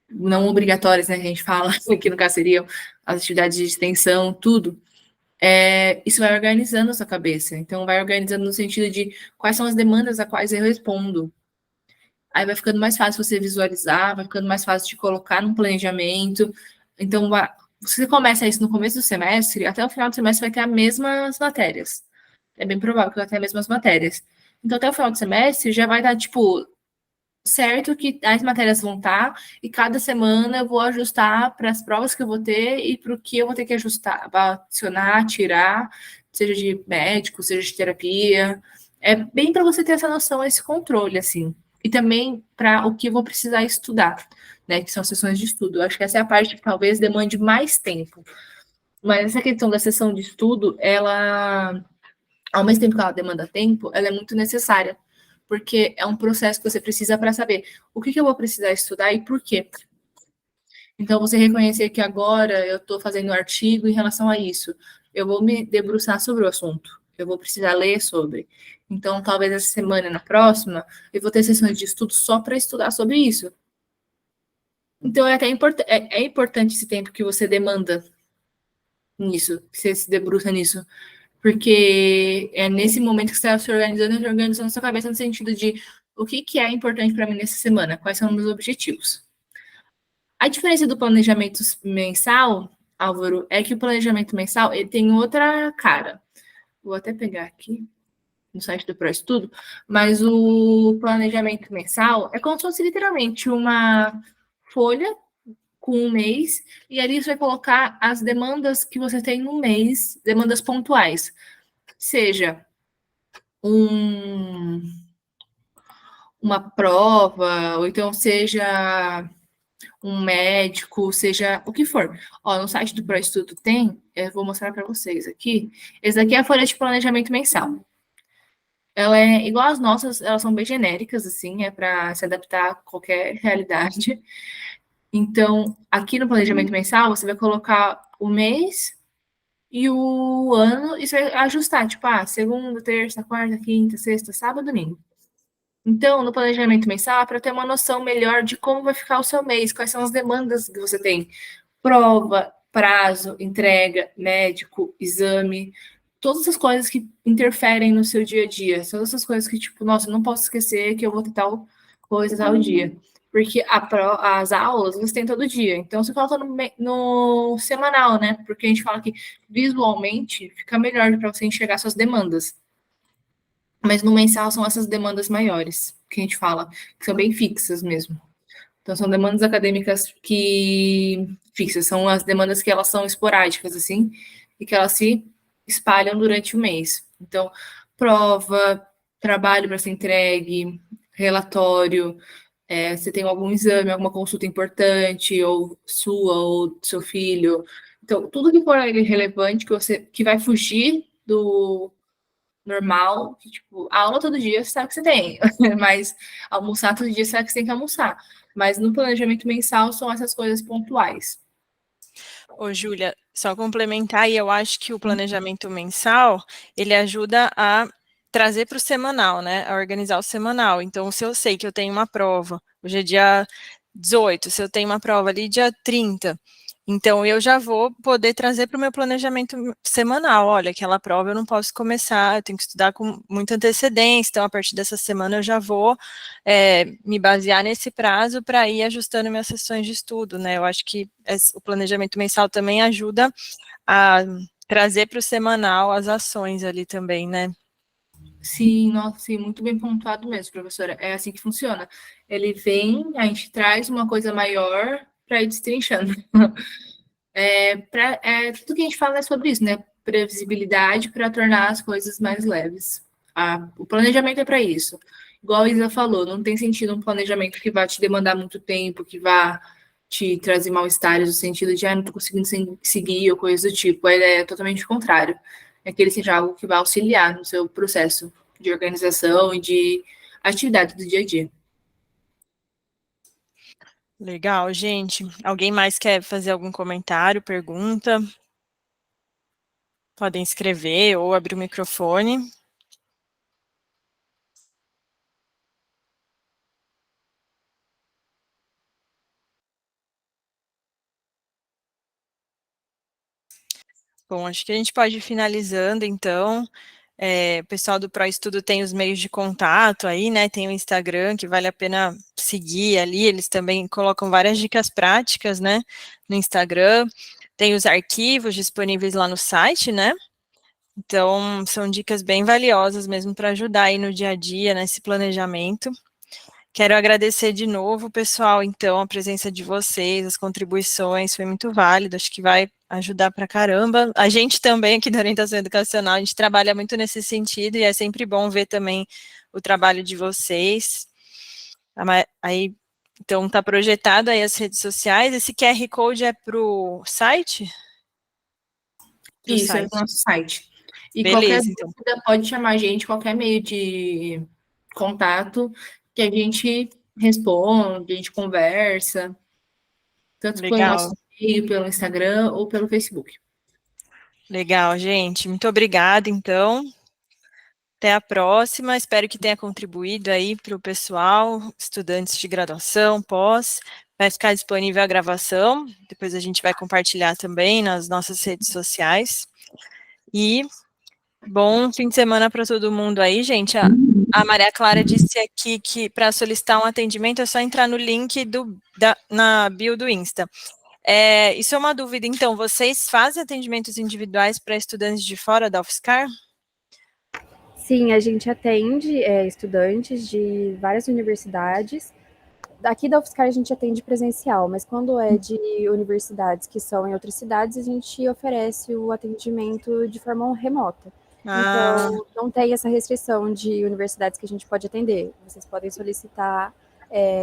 não obrigatórias, né, que a gente fala, que no caso seriam as atividades de extensão, tudo, isso vai organizando a sua cabeça. Então, vai organizando no sentido de quais são as demandas a quais eu respondo. Aí vai ficando mais fácil você visualizar, vai ficando mais fácil de colocar num planejamento. Então, se você começa isso no começo do semestre, até o final do semestre vai ter as mesmas matérias. É bem provável que vai ter as mesmas matérias. Então, até o final do semestre já vai dar, tipo, certo que as matérias vão estar, e cada semana eu vou ajustar para as provas que eu vou ter e para o que eu vou ter que ajustar, adicionar, tirar, seja de médico, seja de terapia. É bem para você ter essa noção, esse controle, assim. E também para o que eu vou precisar estudar, né? Que são sessões de estudo. Eu acho que essa é a parte que talvez demande mais tempo. Mas essa questão da sessão de estudo, ela, ao mesmo tempo que ela demanda tempo, ela é muito necessária. Porque é um processo que você precisa para saber o que eu vou precisar estudar e por quê. Então, você reconhecer que agora eu estou fazendo um artigo em relação a isso. Eu vou me debruçar sobre o assunto. Eu vou precisar ler sobre. Então, talvez essa semana, na próxima, eu vou ter sessões de estudo só para estudar sobre isso. Então, é até é importante esse tempo que você demanda nisso, que você se debruça nisso. Porque é nesse momento que você está se organizando sua cabeça no sentido de o que é importante para mim nessa semana, quais são os meus objetivos. A diferença do planejamento mensal, Álvaro, é que o planejamento mensal ele tem outra cara. Vou até pegar aqui no site do ProEstudo, mas o planejamento mensal é como se fosse literalmente uma folha com um mês, e ali você vai colocar as demandas que você tem no mês, demandas pontuais. Seja uma prova, ou então seja um médico, seja o que for. Ó, no site do ProEstudo tem, eu vou mostrar para vocês aqui. Esse daqui é a folha de planejamento mensal. Ela é igual às nossas, elas são bem genéricas, assim, é para se adaptar a qualquer realidade. Então, aqui no planejamento mensal, você vai colocar o mês e o ano, e você vai ajustar, tipo, segunda, terça, quarta, quinta, sexta, sábado, domingo. Então, no planejamento mensal, para ter uma noção melhor de como vai ficar o seu mês, quais são as demandas que você tem. Prova, prazo, entrega, médico, exame, todas essas coisas que interferem no seu dia a dia. Todas essas coisas que, tipo, nossa, eu não posso esquecer que eu vou ter tal coisa tal dia. Porque as aulas você tem todo dia. Então, você coloca no semanal, né? Porque a gente fala que visualmente fica melhor para você enxergar suas demandas. Mas no mensal são essas demandas maiores, que a gente fala, que são bem fixas mesmo. Então, são demandas acadêmicas que fixas, são as demandas que elas são esporádicas, assim, e que elas se espalham durante o mês. Então, prova, trabalho para ser entregue, relatório, você tem algum exame, alguma consulta importante, ou sua, ou do seu filho. Então, tudo que for relevante, que vai fugir do normal, que, tipo, a aula todo dia você sabe que você tem, mas almoçar todo dia você sabe que você tem que almoçar. Mas no planejamento mensal são essas coisas pontuais. Ô, Júlia, só complementar, e eu acho que o planejamento mensal, ele ajuda a trazer para o semanal, né? A organizar o semanal. Então, se eu sei que eu tenho uma prova, hoje é dia 18, se eu tenho uma prova ali dia 30, então eu já vou poder trazer para o meu planejamento semanal. Olha, aquela prova eu não posso começar, eu tenho que estudar com muita antecedência, então a partir dessa semana eu já vou me basear nesse prazo para ir ajustando minhas sessões de estudo, né? Eu acho que o planejamento mensal também ajuda a trazer para o semanal as ações ali também, né? Sim, nossa, sim, muito bem pontuado mesmo, professora. É assim que funciona. Ele vem, a gente traz uma coisa maior para ir destrinchando. Tudo que a gente fala é sobre isso, né? Previsibilidade para tornar as coisas mais leves. O planejamento é para isso. Igual a Isa falou, não tem sentido um planejamento que vai te demandar muito tempo, que vai te trazer mal-estares no sentido de, não estou conseguindo seguir ou coisa do tipo. Ele é totalmente o contrário. É que ele seja algo que vai auxiliar no seu processo de organização e de atividade do dia a dia. Legal, gente. Alguém mais quer fazer algum comentário, pergunta? Podem escrever ou abrir o microfone. Bom, acho que a gente pode ir finalizando, então. O pessoal do ProEstudo tem os meios de contato aí, né? Tem o Instagram, que vale a pena seguir ali. Eles também colocam várias dicas práticas, né? No Instagram. Tem os arquivos disponíveis lá no site, né? Então, são dicas bem valiosas mesmo para ajudar aí no dia a dia, nesse planejamento. Quero agradecer de novo, pessoal, então, a presença de vocês, as contribuições, foi muito válido, acho que vai ajudar pra caramba. A gente também, aqui da orientação educacional, a gente trabalha muito nesse sentido, e é sempre bom ver também o trabalho de vocês. Aí, então, tá projetado aí as redes sociais, esse QR Code é pro site? Isso, é o nosso site. E qualquer Beleza, então. dúvida pode chamar a gente, qualquer meio de contato, que a gente responde, a gente conversa, tanto pelo Legal. nosso e-mail, pelo Instagram ou pelo Facebook. Legal, gente. Muito obrigada, então. Até a próxima. Espero que tenha contribuído aí para o pessoal, estudantes de graduação, pós. Vai ficar disponível a gravação. Depois a gente vai compartilhar também nas nossas redes sociais. E bom fim de semana para todo mundo aí, gente. A Maria Clara disse aqui que para solicitar um atendimento é só entrar no link na bio do Insta. Isso é uma dúvida, então, vocês fazem atendimentos individuais para estudantes de fora da UFSCar? Sim, a gente atende estudantes de várias universidades. Aqui da UFSCar a gente atende presencial, mas quando é de universidades que são em outras cidades, a gente oferece o atendimento de forma remota. Então, não tem essa restrição de universidades que a gente pode atender. Vocês podem solicitar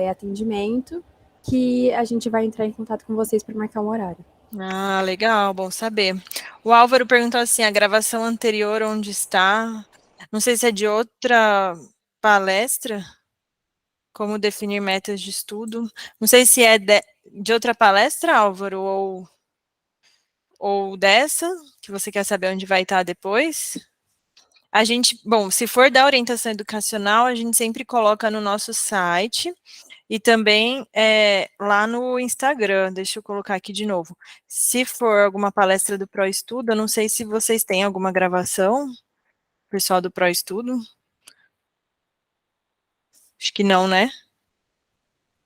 atendimento, que a gente vai entrar em contato com vocês para marcar um horário. Ah, legal, bom saber. O Álvaro perguntou assim, a gravação anterior onde está? Não sei se é de outra palestra, como definir metas de estudo. Não sei se é de outra palestra, Álvaro, ou dessa, que você quer saber onde vai estar depois. A gente, bom, se for da orientação educacional, a gente sempre coloca no nosso site e também lá no Instagram. Deixa eu colocar aqui de novo. Se for alguma palestra do ProEstudo, eu não sei se vocês têm alguma gravação, pessoal do ProEstudo. Acho que não, né?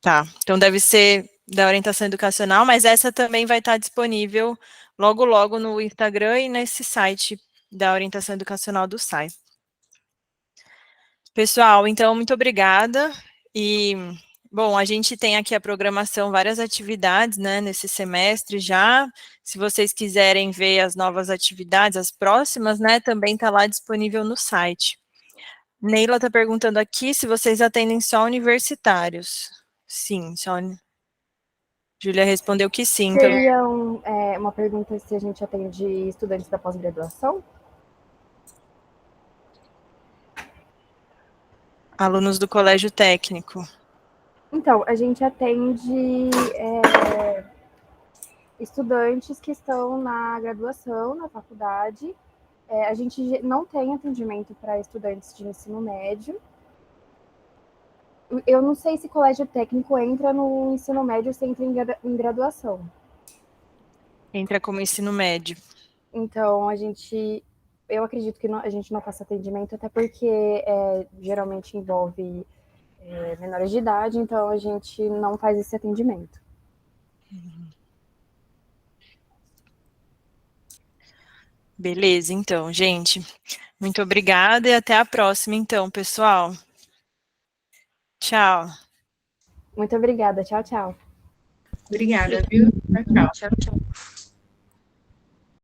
Tá, então deve ser da orientação educacional, mas essa também vai estar disponível logo, logo no Instagram e nesse site da orientação educacional do SAI. Pessoal, então, muito obrigada. E, bom, a gente tem aqui a programação, várias atividades, né, nesse semestre já. Se vocês quiserem ver as novas atividades, as próximas, né, também está lá disponível no site. Neila está perguntando aqui se vocês atendem só universitários. Sim, só. Júlia respondeu que sim. Seria uma pergunta se a gente atende estudantes da pós-graduação? Alunos do colégio técnico. Então, a gente atende estudantes que estão na graduação, na faculdade. A gente não tem atendimento para estudantes de ensino médio. Eu não sei se colégio técnico entra no ensino médio ou se entra em graduação. Entra como ensino médio. Então, eu acredito que a gente não faça atendimento, até porque geralmente envolve menores de idade, então a gente não faz esse atendimento. Beleza, então, gente. Muito obrigada e até a próxima, então, pessoal. Tchau. Muito obrigada. Tchau, tchau. Obrigada, viu? Tchau, tchau. Tchau, tchau.